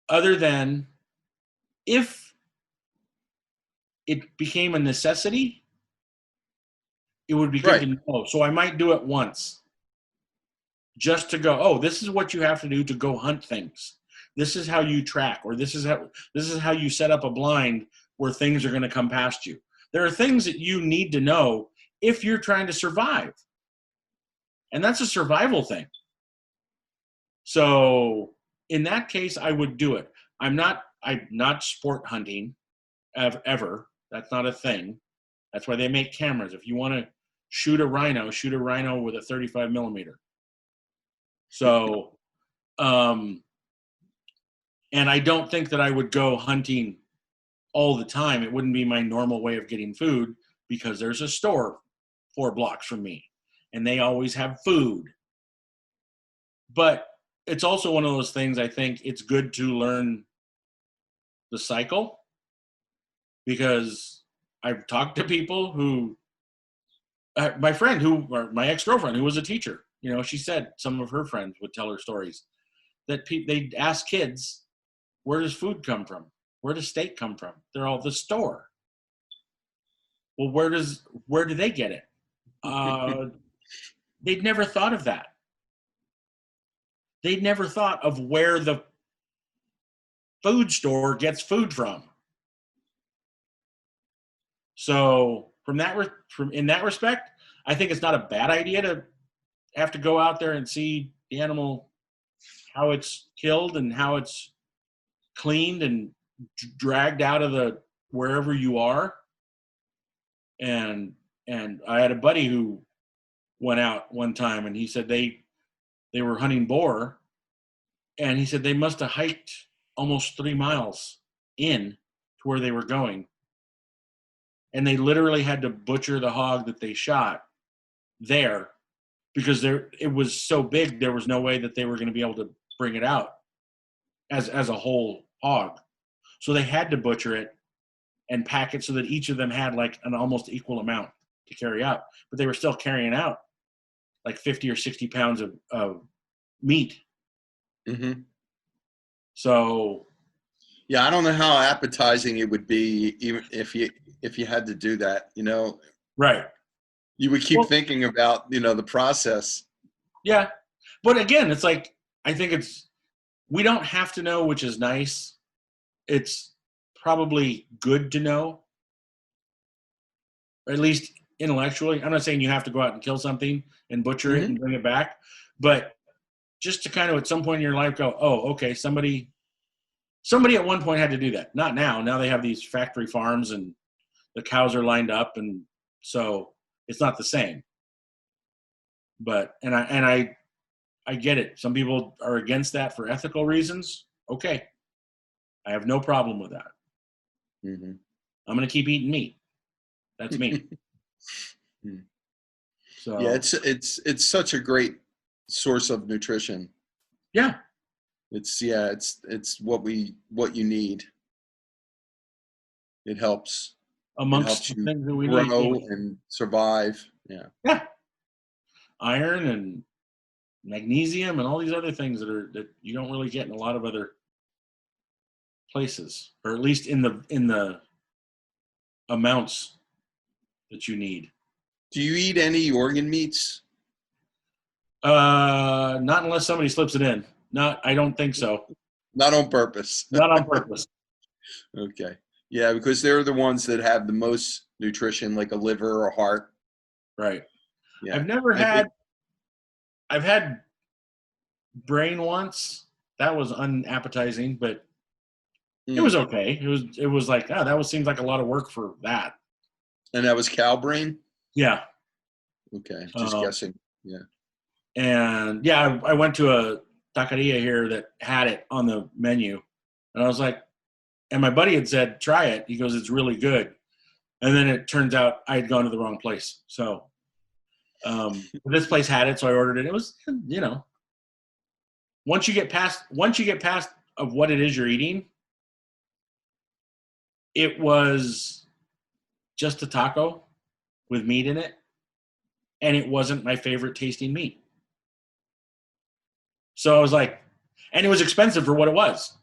Other than if it became a necessity, it would be good right. to know. So I might do it once just to go, oh, this is what you have to do to go hunt things. This is how you track, or this is how you set up a blind where things are going to come past you. There are things that you need to know if you're trying to survive. And that's a survival thing. So in that case, I would do it. I'm not sport hunting ever. That's not a thing. That's why they make cameras. If you want to shoot a rhino with a 35 millimeter. So, and I don't think that I would go hunting all the time. It wouldn't be my normal way of getting food because there's a store 4 blocks from me and they always have food. But it's also one of those things I think it's good to learn the cycle because I've talked to people who, my friend who, or my ex-girlfriend who was a teacher, you know, she said some of her friends would tell her stories that they'd ask kids, where does food come from? Where does steak come from? They're all the store. Well, where do they get it? Uh, they'd never thought of that. They'd never thought of where the food store gets food from. So from in that respect, I think it's not a bad idea to have to go out there and see the animal, how it's killed and how it's cleaned and dragged out of the wherever you are. And I had a buddy who went out one time and he said they were hunting boar and he said they must have hiked almost 3 miles in to where they were going. And they literally had to butcher the hog that they shot there because it was so big there was no way that they were going to be able to bring it out as a whole hog. So they had to butcher it and pack it so that each of them had like an almost equal amount to carry out. But they were still carrying out like 50 or 60 pounds of meat. Hmm. So Yeah, I don't know how appetizing it would be, even if you had to do that. You know, right. you would keep Well, thinking about the process. yeah. But again, it's like I think we don't have to know, which is nice. It's probably good to know. or at least intellectually. I'm not saying you have to go out and kill something and butcher it Hmm. and bring it back, but just to kind of at some point in your life go, oh, okay, somebody at one point had to do that. Not now. Now they have these factory farms and the cows are lined up, and so it's not the same. But I get it. Some people are against that for ethical reasons. Okay, I have no problem with that. Hmm. I'm going to keep eating meat. That's me. Yeah, So it's such a great source of nutrition. yeah, It's what you need. It helps. It amongst helps the you things that we need. grow and survive. Yeah. Yeah, iron and magnesium and all these other things that you don't really get in a lot of other places, or at least in the amounts that you need. Do you eat any organ meats? Not unless somebody slips it in. Not, I don't think so. Not on purpose. Not on purpose. Okay. Yeah, because they're the ones that have the most nutrition, like a liver or heart. Right. Yeah. I've never I think. had. I've had brain once. That was unappetizing, but it was Mm. okay. It was like, oh, that was seems like a lot of work for that. And that was cow brain? Yeah. Okay. Just Um, guessing. Yeah. and yeah, I went to a taqueria here that had it on the menu, and I was like, and my buddy had said, try it. He goes, it's really good. And then it turns out I had gone to the wrong place. So this place had it, so I ordered it. It was, once you get past of what it is you're eating, it was just a taco with meat in it, and it wasn't my favorite tasting meat. So I was like, and it was expensive for what it was.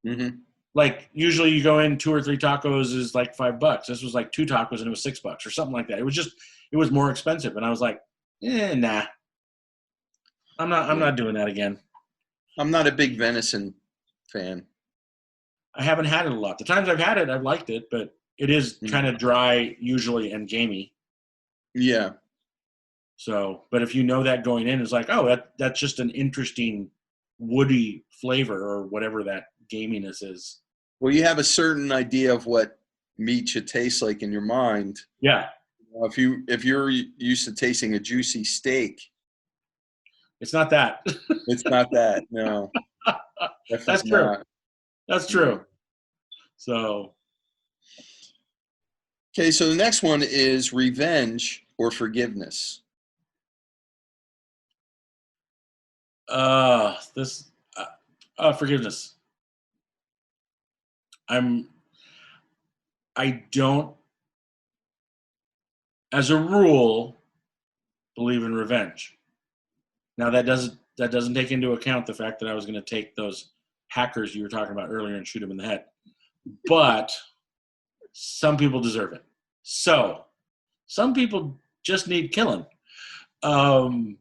Mm-hmm. Like usually you go in 2 or 3 tacos is like $5. This was like 2 tacos and it was $6 or something like that. It was more expensive, and I was like, nah, I'm Yeah. not doing that again. I'm not a big venison fan. I haven't had it a lot. The times I've had it, I've liked it, but it is kind Mhm. of dry usually and gamey. Yeah. So, but if you know that going in, it's like, oh, that's just an interesting woody flavor or whatever that gaminess is. Well, you have a certain idea of what meat should taste like in your mind. Yeah, If you're used to tasting a juicy steak, it's not that. it's not that. No, That's definitely true. not. That's Yeah. true. So, Okay, so the next one is revenge or forgiveness. this forgiveness. I'm I don't, as a rule, believe in revenge. Now that doesn't take into account the fact that I was going to take those hackers you were talking about earlier and shoot them in the head. But some people deserve it. So some people just need killing. Um,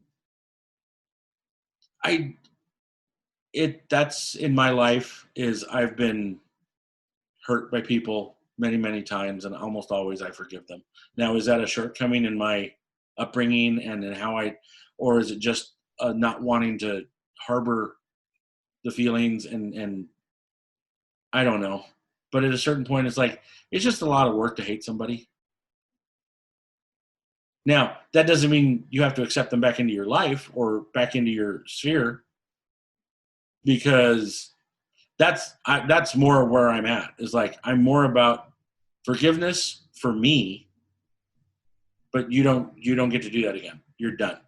I that's in my life is I've been hurt by people many times, and almost always I forgive them. Now, is that a shortcoming in my upbringing and in how or is it just not wanting to harbor the feelings and I don't know. But at a certain point, it's like it's just a lot of work to hate somebody. Now, that doesn't mean you have to accept them back into your life or back into your sphere, because that's more where I'm at. Is like I'm more about forgiveness for me, but you don't get to do that again. You're done.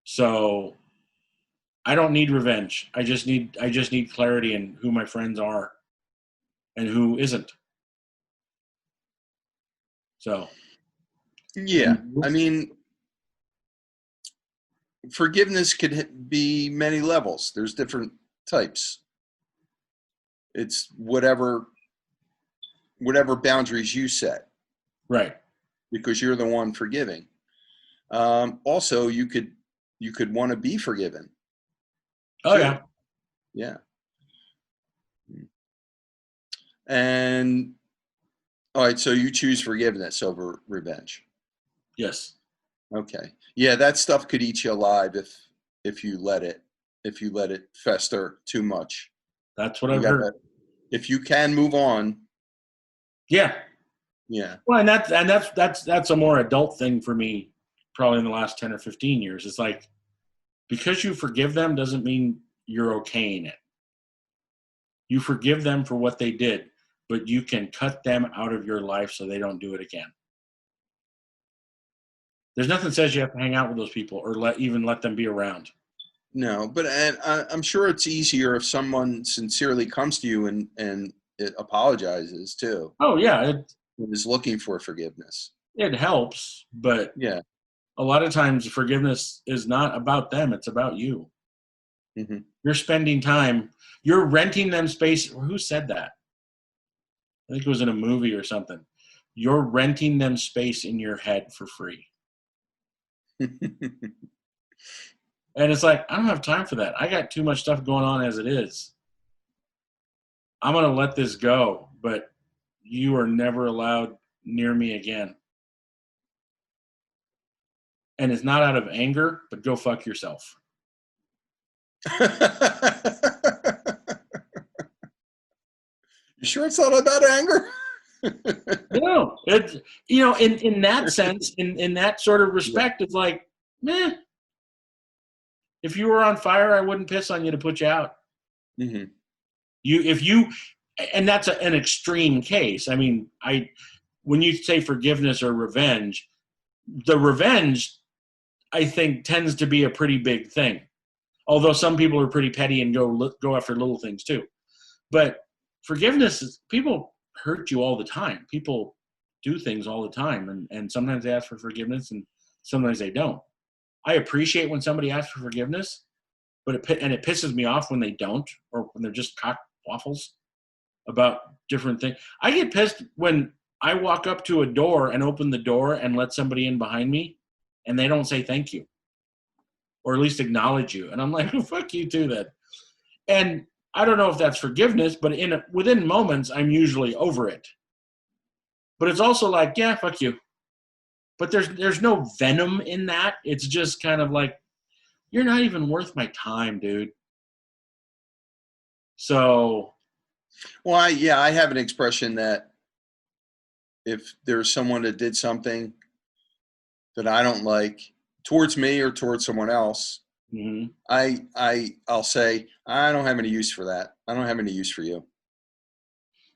So I don't need revenge. I just need clarity in who my friends are and who isn't. So Yeah, and I mean, forgiveness could be many levels. There's different types. It's whatever boundaries you set right. because you're the one forgiving. Also, you could want to be forgiven Oh too. yeah. Yeah, and All right, so you choose forgiveness over revenge. Yes. Okay. Yeah, that stuff could eat you alive if you let it fester too much. That's what You I've heard. gotta if you can move on, Yeah. yeah. Well, and that's a more adult thing for me, probably in the last 10 or 15 years. It's like, because you forgive them doesn't mean you're okaying it. You forgive them for what they did, but you can cut them out of your life so they don't do it again. There's nothing that says you have to hang out with those people or even let them be around. No, but and I'm sure it's easier if someone sincerely comes to you and it apologizes too, Oh yeah, and is looking for forgiveness. it helps, but Yeah. a lot of times forgiveness is not about them, it's about you. Hmm. You're spending time, you're renting them space. Who said that? I think it was in a movie or something. You're renting them space in your head for free. And it's like, I don't have time for that. I got too much stuff going on as it is. I'm going to let this go, but you are never allowed near me again. And it's not out of anger, but go fuck yourself. You sure it's not about anger? No, it's, in that sense, in that sort of respect, it's like, meh. If you were on fire, I wouldn't piss on you to put you out. Hmm. If you, and that's an extreme case. I mean, when you say forgiveness or revenge, the revenge, I think, tends to be a pretty big thing. Although some people are pretty petty and go after little things too. But forgiveness is, people hurt you all the time. People do things all the time, and sometimes they ask for forgiveness, and sometimes they don't. I appreciate when somebody asks for forgiveness, but it pisses me off when they don't, or when they're just cock waffles about different things. I get pissed when I walk up to a door and open the door and let somebody in behind me, and they don't say thank you, or at least acknowledge you, and I'm like, oh, fuck you too, then. And I don't know if that's forgiveness, but within moments, I'm usually over it. But it's also like, yeah, fuck you. But there's no venom in that. It's just kind of like, you're not even worth my time, dude. So, Well, I have an expression that if there's someone that did something that I don't like towards me or towards someone else, mhm. I'll say I don't have any use for that. I don't have any use for you.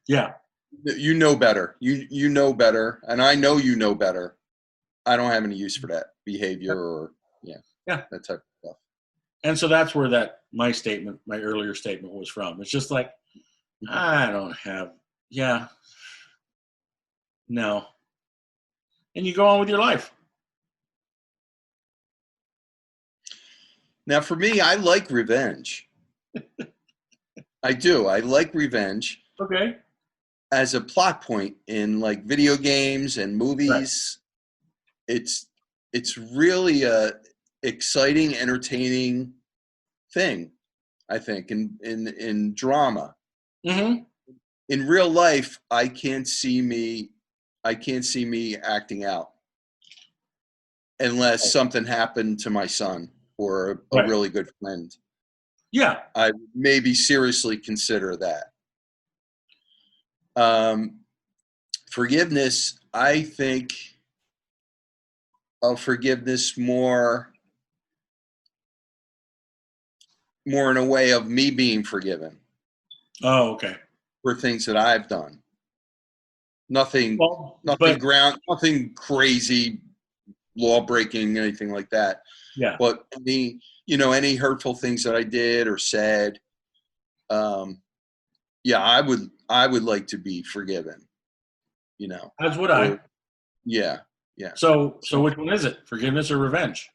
Yeah, You know better. You know better, and I know you know better. I don't have any use for that behavior or yeah, yeah. that type of stuff. And so that's where my earlier statement was from. It's just like, Mhm. I don't have, yeah, no. And you go on with your life. Now, for me, I like revenge. I do. I like revenge Okay. as a plot point in like video games and Right. movies. It's it's really a exciting, entertaining thing. I think in drama. Mm-hmm. In real life, I can't see me acting out unless something happened to my son or a Right. really good friend. Yeah. I would maybe seriously consider that. Um, Forgiveness, I think of forgiveness more in a way of me being forgiven Oh, okay. for things that I've done. Nothing, Well, but nothing crazy, law breaking, anything like that. yeah, But any hurtful things that I did or said, um, yeah, I would like to be forgiven. You know, that's what I. or yeah, yeah. So So which one is it? Forgiveness or revenge?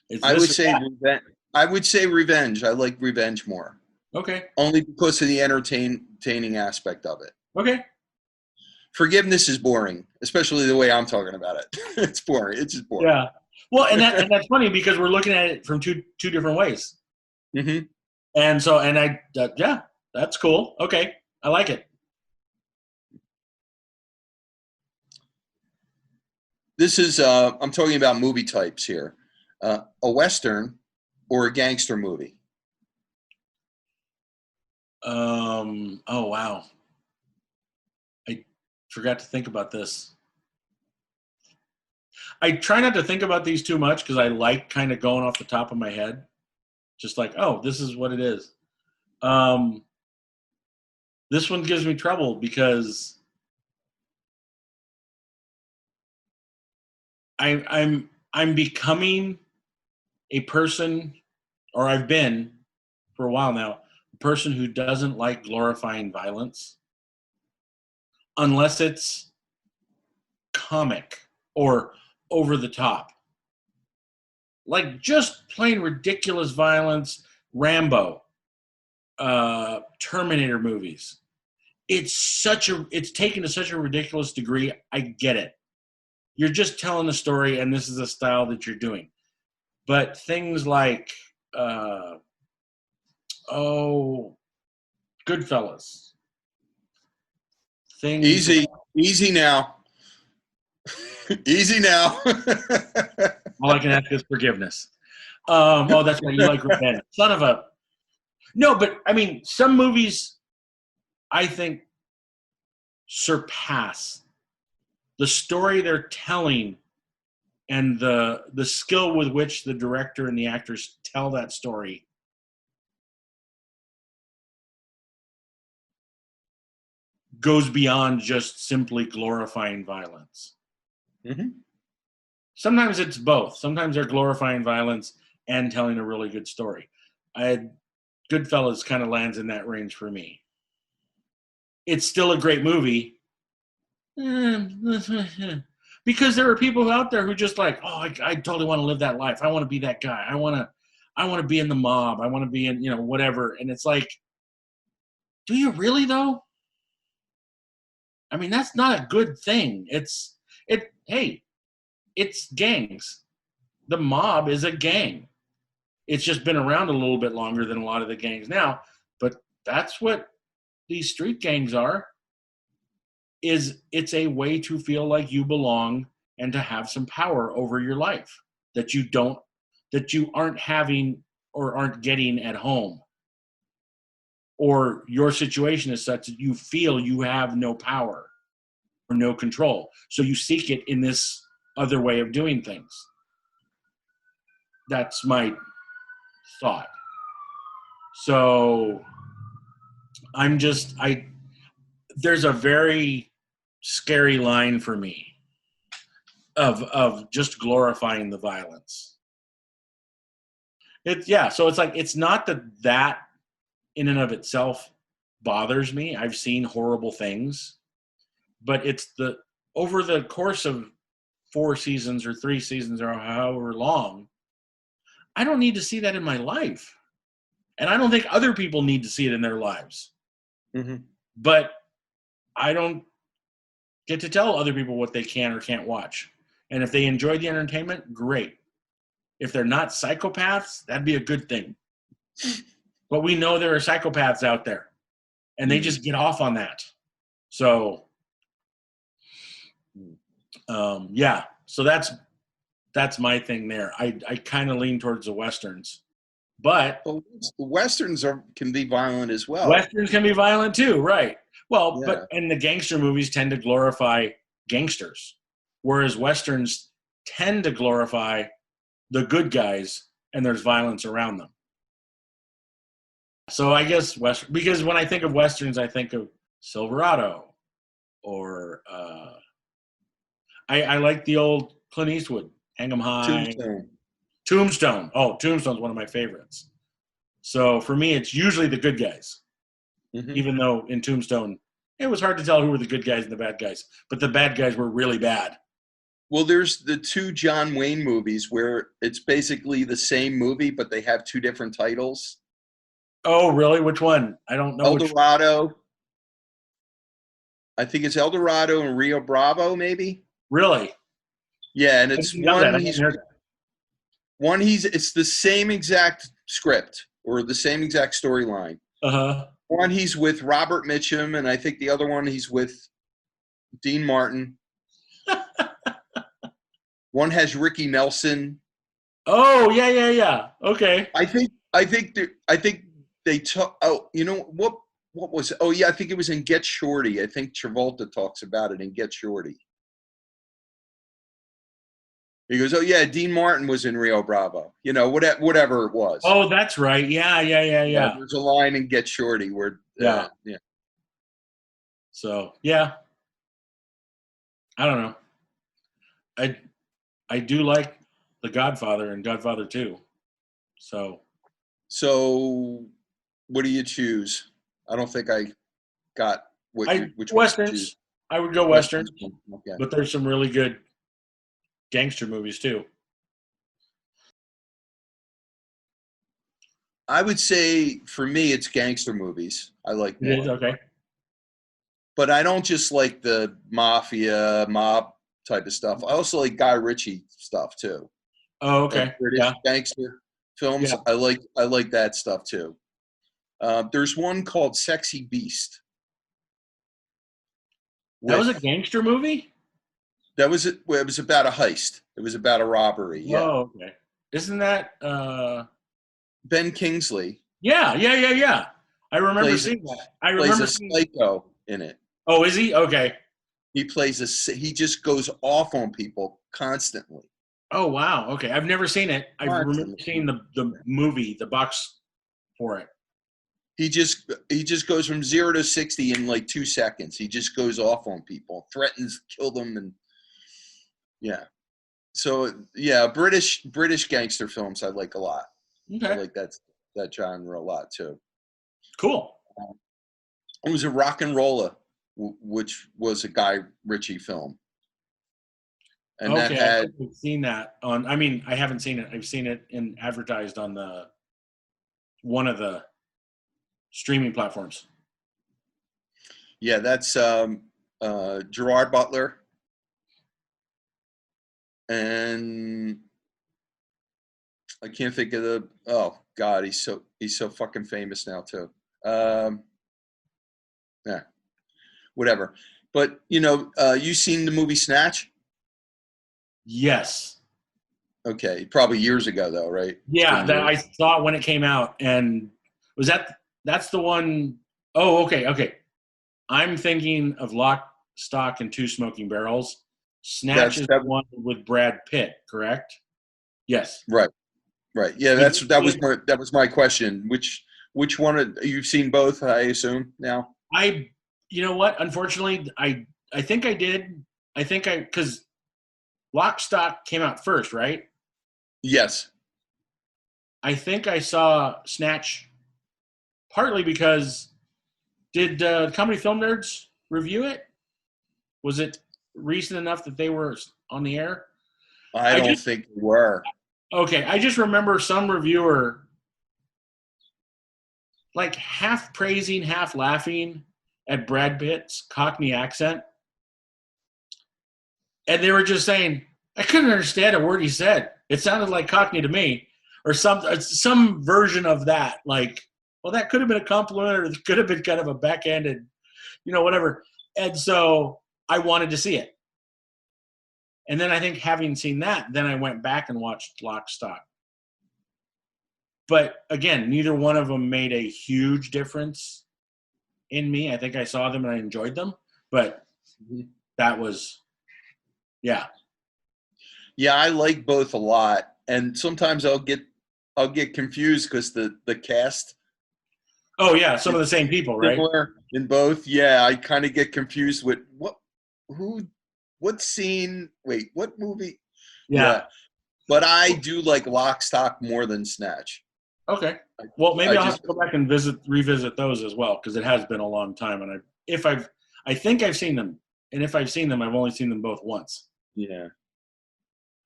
It's I this would or say that. revenge. I would say revenge. I like revenge more, Okay. only because of the entertaining aspect of it. Okay. Forgiveness is boring, especially the way I'm talking about it. It's boring. It's just boring. Yeah. Well, and that's funny because we're looking at it from two different ways. Hmm. And so, yeah, that's cool. Okay. I like it. This is I'm talking about movie types here. A Western or a gangster movie? Oh wow, I forgot to think about this. I try not to think about these too much because I like kind of going off the top of my head, just like, oh, this is what it is. Um, this one gives me trouble because I'm becoming a person, or I've been for a while now, a person who doesn't like glorifying violence unless it's comic or over the top. Like just plain ridiculous violence, Rambo, Terminator movies. It's taken to such a ridiculous degree. I get it. You're just telling a story, and this is a style that you're doing. But things like, oh, Goodfellas, things. Easy now. Easy now. All I can ask is forgiveness. Oh, that's right. You like revenge, son of a. No, but I mean, some movies I think surpass the story they're telling and the skill with which the director and the actors tell that story goes beyond just simply glorifying violence. Mm-hmm. Sometimes it's both. Sometimes they're glorifying violence and telling a really good story. Goodfellas kind of lands in that range for me. It's still a great movie. Because there are people out there who just like, oh, I totally want to live that life. I want to be that guy. I want to be in the mob. I want to be in, whatever. And it's like, do you really though? I mean, that's not a good thing. Hey, it's gangs. The mob is a gang. It's just been around a little bit longer than a lot of the gangs now, but that's what these street gangs are. It's a way to feel like you belong and to have some power over your life that you aren't having or aren't getting at home. Or your situation is such that you feel you have no power or no control. So you seek it in this other way of doing things. That's my thought. So there's a very scary line for me of just glorifying the violence. So it's like, it's not that in and of itself bothers me. I've seen horrible things, but it's over the course of 4 seasons or 3 seasons or however long, I don't need to see that in my life. And I don't think other people need to see it in their lives. Mm-hmm. But I don't get to tell other people what they can or can't watch. And if they enjoy the entertainment, great. If they're not psychopaths, that'd be a good thing. But we know there are psychopaths out there, and they just get off on that. So, yeah. So that's my thing there. I kind of lean towards the Westerns. But the Westerns can be violent as well. Westerns can be violent too, right? Well, Yeah. and the gangster movies tend to glorify gangsters, whereas Westerns tend to glorify the good guys, and there's violence around them. So I guess because when I think of Westerns, I think of Silverado, or I like the old Clint Eastwood, Hang 'em High. Tombstone. Oh, Tombstone's one of my favorites. So for me, it's usually the good guys. Mm-hmm. Even though in Tombstone, it was hard to tell who were the good guys and the bad guys. But the bad guys were really bad. Well, there's the 2 John Wayne movies where it's basically the same movie, but they have 2 different titles. Oh, really? Which one? I don't know. El Dorado. I think it's El Dorado and Rio Bravo, maybe. Really? Yeah, and it's it's the same exact script or the same exact storyline. Uh-huh. One he's with Robert Mitchum, and I think the other one he's with Dean Martin. One has Ricky Nelson. Oh, yeah, yeah, yeah. Okay. I think they took. Oh, you know what? What was it? Oh yeah, I think it was in Get Shorty. I think Travolta talks about it in Get Shorty. He goes, "Oh yeah, Dean Martin was in Rio Bravo." You know, whatever it was. Oh, that's right. Yeah, yeah, yeah, Yeah, yeah. there's a line in Get Shorty where, Yeah. yeah, So, yeah, I don't know. I I do like The Godfather and Godfather 2. So, So, what do you choose? I don't think I got which one you choose. Westerns. I would go Westerns. Westerns, Okay. but there's some really good gangster movies too. I would say for me, it's gangster movies. I like It is more, okay. but I don't just like the mafia mob type of stuff. I also like Guy Ritchie stuff too, Oh, like okay. British Yeah. gangster films. Yeah. I like that stuff too. There's one called Sexy Beast. That was a With gangster movie? that was it. It was about a heist. It was about a robbery. Yeah, Oh, okay. Isn't that Ben Kingsley yeah, yeah, yeah, yeah. I remember plays seeing that. I plays remember a seeing psycho in it. Oh, is he? Okay. He just goes off on people constantly. Oh, wow. Okay. I've never seen it. I remember Constantly. seeing the movie, the box for it. He just goes from 0 to 60 in like 2 seconds. He just goes off on people, threatens, kill them, and yeah. So yeah, British gangster films I like a lot. I Okay. like that genre a lot too. Cool. It was a Rock and Roller, which was a Guy Ritchie film, and that Okay, I had think I've seen that on. I mean, I haven't seen it. I've seen it in advertised on the one of the streaming platforms. yeah, that's Gerard Butler and I can't think of the. Oh God, he's so fucking famous now too. Um, yeah, whatever. But you seen the movie Snatch? Yes. Okay, probably years ago though, right? It's Yeah, been that years. I saw it when it came out, and was that's the one oh okay, okay. I'm thinking of Lock, Stock, and Two Smoking Barrels. Snatch That's is that. the one with Brad Pitt, correct? Yes. Right, right. Yeah, He did that was my question. Which one you've seen both? I assume now. I you know what? Unfortunately, I think I did. I think I because Lock, Stock came out first, right? Yes. I think I saw Snatch partly because did Comedy Film Nerds review it? Was it recent enough that they were on the air? I I don't just think you were. okay. I just remember some reviewer like half praising, half laughing at Brad Pitt's Cockney accent, and they were just saying, "I couldn't understand a word he said. It sounded like Cockney to me," or some version of that. Like, well, that could have been a compliment, or it could have been kind of a backhanded, whatever. And so I wanted to see it. And then I think having seen that, then I went back and watched Lock, Stock. But again, neither one of them made a huge difference in me. I think I saw them and I enjoyed them, but that was, yeah. Yeah, I like both a lot, and sometimes I'll get confused because the cast Oh yeah, some is of the same people, right? similar in both. Yeah, I kind of get confused with who, what scene. Wait, what movie? Yeah. Yeah, but I do like Lock, Stock more than Snatch. Okay. Well, maybe I I'll have just to go back and revisit those as well because it has been a long time, and I think I've seen them, and if I've seen them, I've only seen them both once. yeah.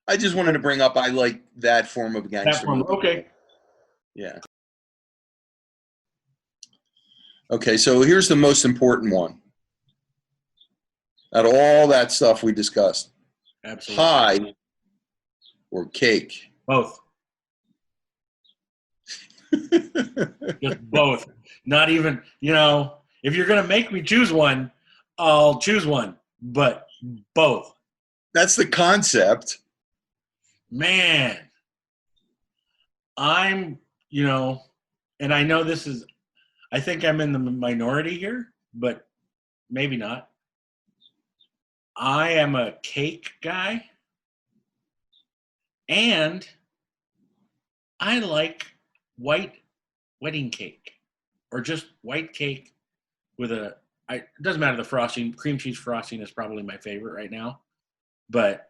I just wanted to bring up I like that form of That gangster one, movie. okay. Yeah. Okay, so here's the most important one out of all that stuff we discussed. Absolutely. Pie or cake? Both. Just both. Not even, if you're going to make me choose one, I'll choose one, but both. That's the concept. Man, I'm, and I know this is, I think I'm in the minority here, but maybe not. I am a cake guy, and I like white wedding cake, or just white cake with it doesn't matter the frosting. Cream cheese frosting is probably my favorite right now, but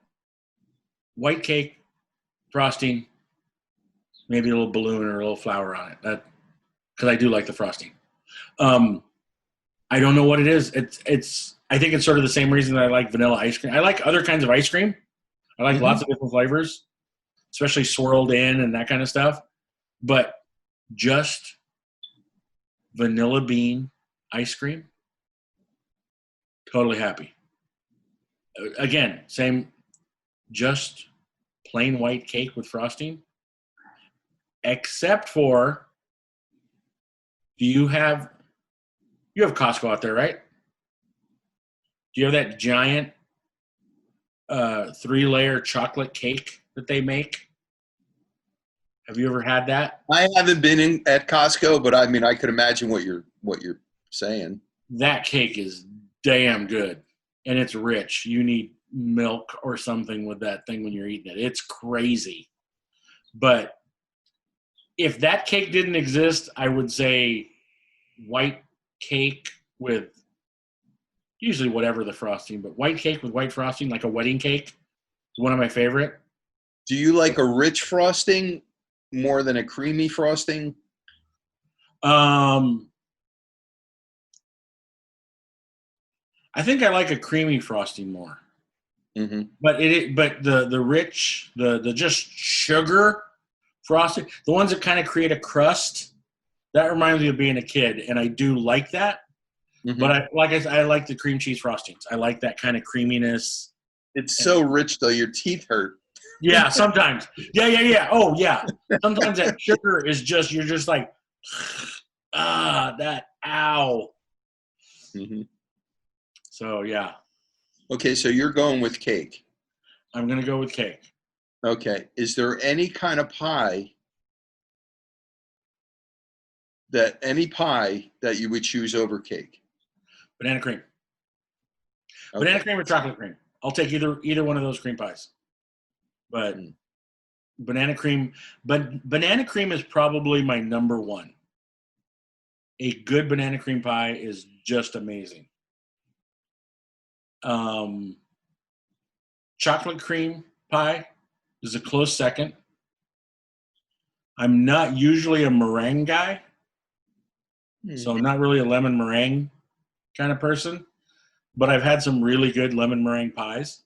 white cake frosting, maybe a little balloon or a little flower on it. That because I do like the frosting. I don't know what it is. It's. I think it's sort of the same reason that I like vanilla ice cream. I like other kinds of ice cream. I like lots of different flavors, especially swirled in and that kind of stuff. But just vanilla bean ice cream, totally happy. Again, same, just plain white cake with frosting, except for, you have Costco out there, right? Do you have that giant 3-layer chocolate cake that they make? Have you ever had that? I haven't been in at Costco, but I mean, I could imagine what you're saying. That cake is damn good, and it's rich. You need milk or something with that thing when you're eating it. It's crazy. But if that cake didn't exist, I would say white cake with usually whatever the frosting, but white cake with white frosting, like a wedding cake, is one of my favorite. Do you like a rich frosting more than a creamy frosting? I think I like a creamy frosting more. Mm-hmm. But the rich, the just sugar frosting, the ones that kind of create a crust, that reminds me of being a kid, and I do like that. Mm-hmm. But I like the cream cheese frostings. I like that kind of creaminess. It's so rich though, your teeth hurt. Yeah, sometimes. Yeah. Oh, yeah. Sometimes that sugar is just, you're just like, that, ow. Mm-hmm. So, yeah. Okay, so you're going with cake. I'm going to go with cake. Okay. Is there any kind of pie that you would choose over cake? Banana cream. Okay. Banana cream or chocolate cream. I'll take either one of those cream pies. But banana cream is probably my number one. A good banana cream pie is just amazing. Chocolate cream pie is a close second. I'm not usually a meringue guy, so I'm not really a lemon meringue kind of person, but I've had some really good lemon meringue pies.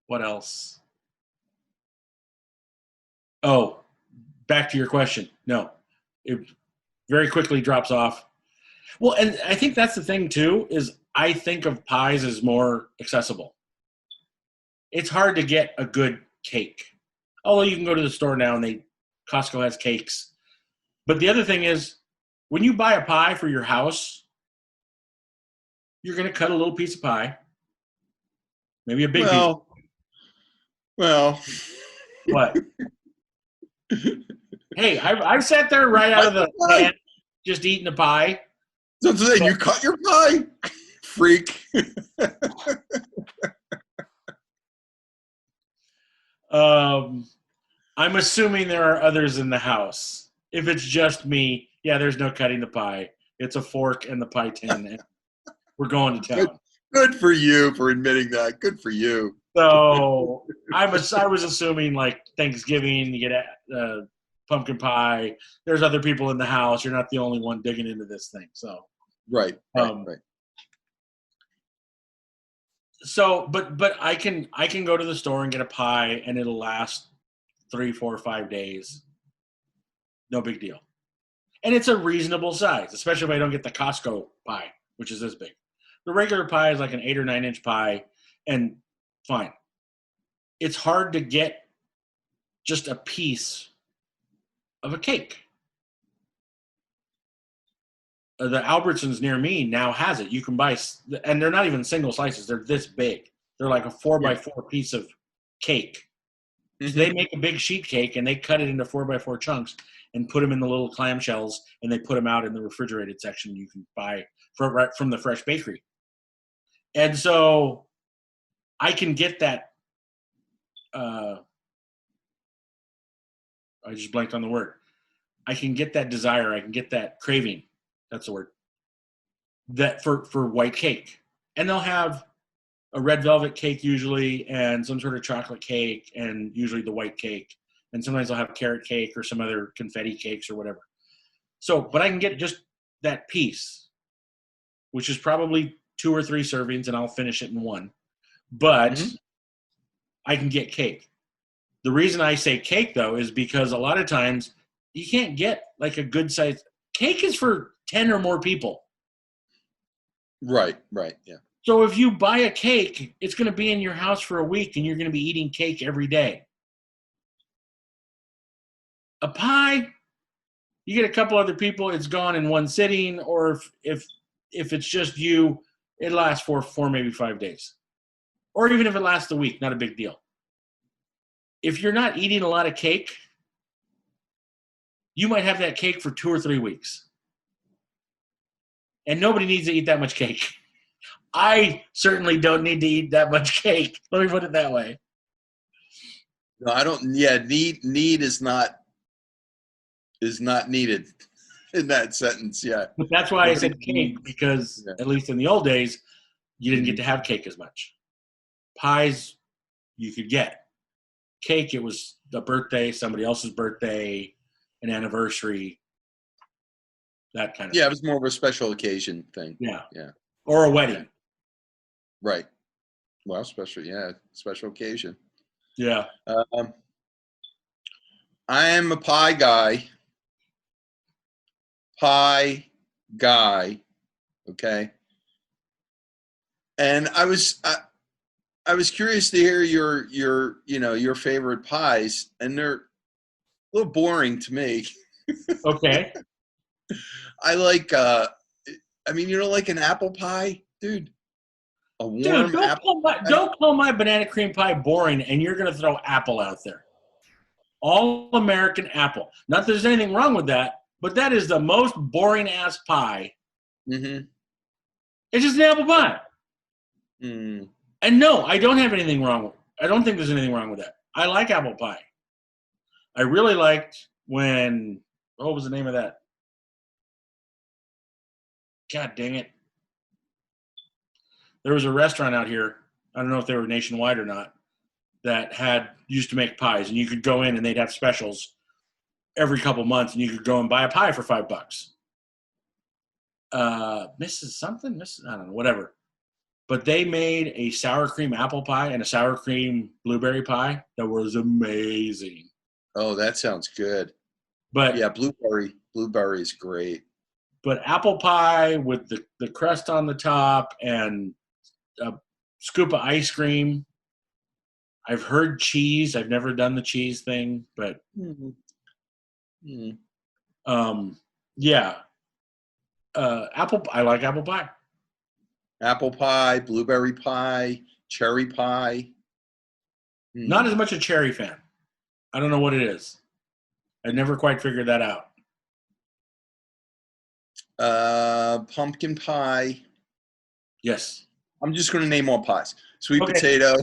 What else? Oh, back to your question. No, it very quickly drops off. Well, and I think that's the thing too, is I think of pies as more accessible. It's hard to get a good cake. Although you can go to the store now and Costco has cakes. But the other thing is, when you buy a pie for your house, you're going to cut a little piece of pie. Maybe a big piece. Well. What? Hey, I sat there right out of the pan just eating a pie. So today you cut your pie? Freak. I'm assuming there are others in the house. If it's just me, yeah, there's no cutting the pie. It's a fork and the pie tin. And we're going to town. Good for you for admitting that. Good for you. So I was assuming like Thanksgiving, you get pumpkin pie. There's other people in the house. You're not the only one digging into this thing. So right. So, but I can go to the store and get a pie, and it'll last 3, 4, 5 days. No big deal. And it's a reasonable size, especially if I don't get the Costco pie, which is this big. The regular pie is like an 8 or 9 inch pie, and fine. It's hard to get just a piece of a cake. The Albertsons near me now has it. You can buy, and they're not even single slices. They're this big. They're like a 4x4 Yeah. piece of cake. So Mm-hmm. they make a big sheet cake and they cut it into 4x4 chunks and put them in the little clamshells, and they put them out in the refrigerated section you can buy right from the fresh bakery. And so I can get that. I just blanked on the word. I can get that desire. I can get that craving. That's the word. That for white cake, and they'll have a red velvet cake usually, and some sort of chocolate cake, and usually the white cake, and sometimes they'll have carrot cake or some other confetti cakes or whatever. So, but I can get just that piece, which is probably 2 or 3 servings, and I'll finish it in one. But Mm-hmm. I can get cake. The reason I say cake, though, is because a lot of times you can't get like a good size cake is for 10 or more people. Right, yeah. So if you buy a cake, it's going to be in your house for a week, and you're going to be eating cake every day. A pie, you get a couple other people, it's gone in one sitting, or if it's just you, it lasts for 4, maybe 5 days. Or even if it lasts a week, not a big deal. If you're not eating a lot of cake, you might have that cake for 2 or 3 weeks. And nobody needs to eat that much cake. I certainly don't need to eat that much cake. Let me put it that way. No, I don't. Yeah, need is not needed in that sentence. Yeah, But that's why I nobody said cake, needs. because Yeah. at least in the old days, you didn't get to have cake as much. Pies, you could get. Cake, it was a birthday, somebody else's birthday, an anniversary, that kind of Yeah, thing. it was more of a special occasion thing. Yeah. Yeah. Or a wedding. Right. Well, special occasion. Yeah. I am a pie guy. Okay. And I was curious to hear your favorite pies, and they're a little boring to me. Okay. I like I mean, you don't like an apple pie, dude? A Dude, warm apple pie? don't call my banana cream pie boring, and you're going to throw apple out there. All American apple. Not that there's anything wrong with that, but that is the most boring ass pie. Mm-hmm. It's just an apple pie. Mm. And no, I don't have anything wrong with it. I don't think there's anything wrong with that. I like apple pie. I really liked when, what was the name of that? God dang it. There was a restaurant out here, I don't know if they were nationwide or not, that used to make pies, and you could go in and they'd have specials every couple months, and you could go and buy a pie for $5. Mrs. something? I don't know, whatever. But they made a sour cream apple pie and a sour cream blueberry pie that was amazing. Oh, that sounds good. But yeah, blueberry is great. But apple pie with the crust on the top and a scoop of ice cream. I've heard cheese. I've never done the cheese thing, but yeah. I like apple pie. Apple pie, blueberry pie, cherry pie. Not as much a cherry fan. I don't know what it is. I never quite figured that out. Pumpkin pie. Yes. I'm just going to name all pies. Sweet Okay. potato.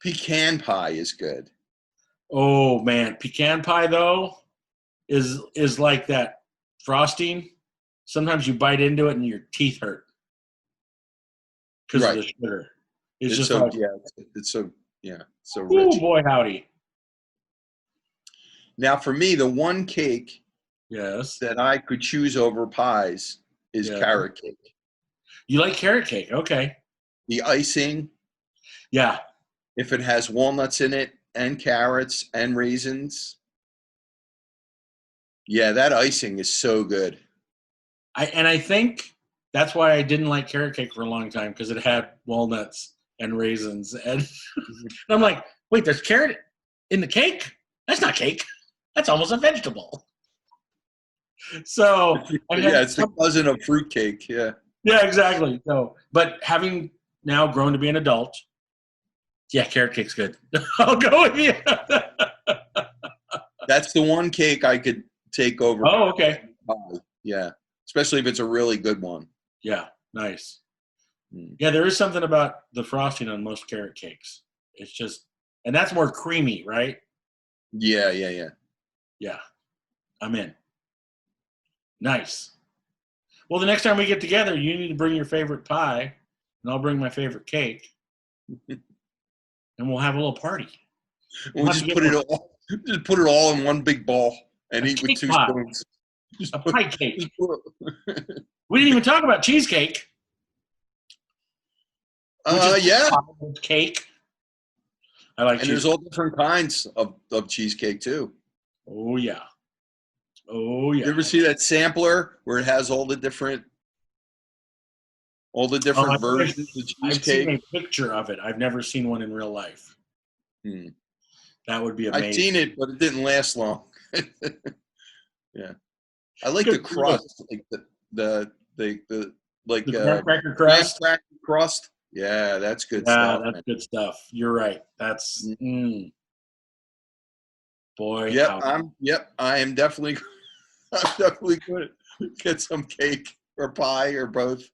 Pecan pie is good. Oh man, pecan pie though is like that frosting. Sometimes you bite into it and your teeth hurt because of the sugar. It's just so, like, it's so rich. Oh boy, howdy. Now, for me, the one cake that I could choose over pies is carrot cake. You like carrot cake? Okay. The icing. Yeah. If it has walnuts in it and carrots and raisins. Yeah, that icing is so good. I think that's why I didn't like carrot cake for a long time, because it had walnuts and raisins. And I'm like, wait, there's carrot in the cake? That's not cake. That's almost a vegetable. So it's the cousin of fruitcake. Yeah. Yeah, exactly. So, but having now, grown to be an adult. Yeah, carrot cake's good. I'll go with you. That's the one cake I could take over. Oh, okay. pie. Yeah, especially if it's a really good one. Yeah, nice. Mm. Yeah, there is something about the frosting on most carrot cakes. It's just, and that's more creamy, right? Yeah. Yeah, I'm in. Nice. Well, the next time we get together, you need to bring your favorite pie, and I'll bring my favorite cake, and we'll have a little party. We'll have to just get put it all in one big ball and a eat with cake 2 pie, spoons. a pie cake. Just We didn't even talk about cheesecake, which is yeah. cake. I like And there's cheesecake. all different kinds of cheesecake too. Oh yeah. Oh yeah. You ever see that sampler where it has all the different versions of I've seen cheesecake? a picture of it. I've never seen one in real life. Hmm. That would be I've seen amazing. it, but it didn't last long. Yeah, I like the Good for you. crust, like the like The graham cracker graham crust. cracker crust. Yeah, that's good Yeah, stuff, that's man. good stuff. You're right. That's boy. Yep, Howdy. I am definitely I'm definitely going to get some cake or pie or both.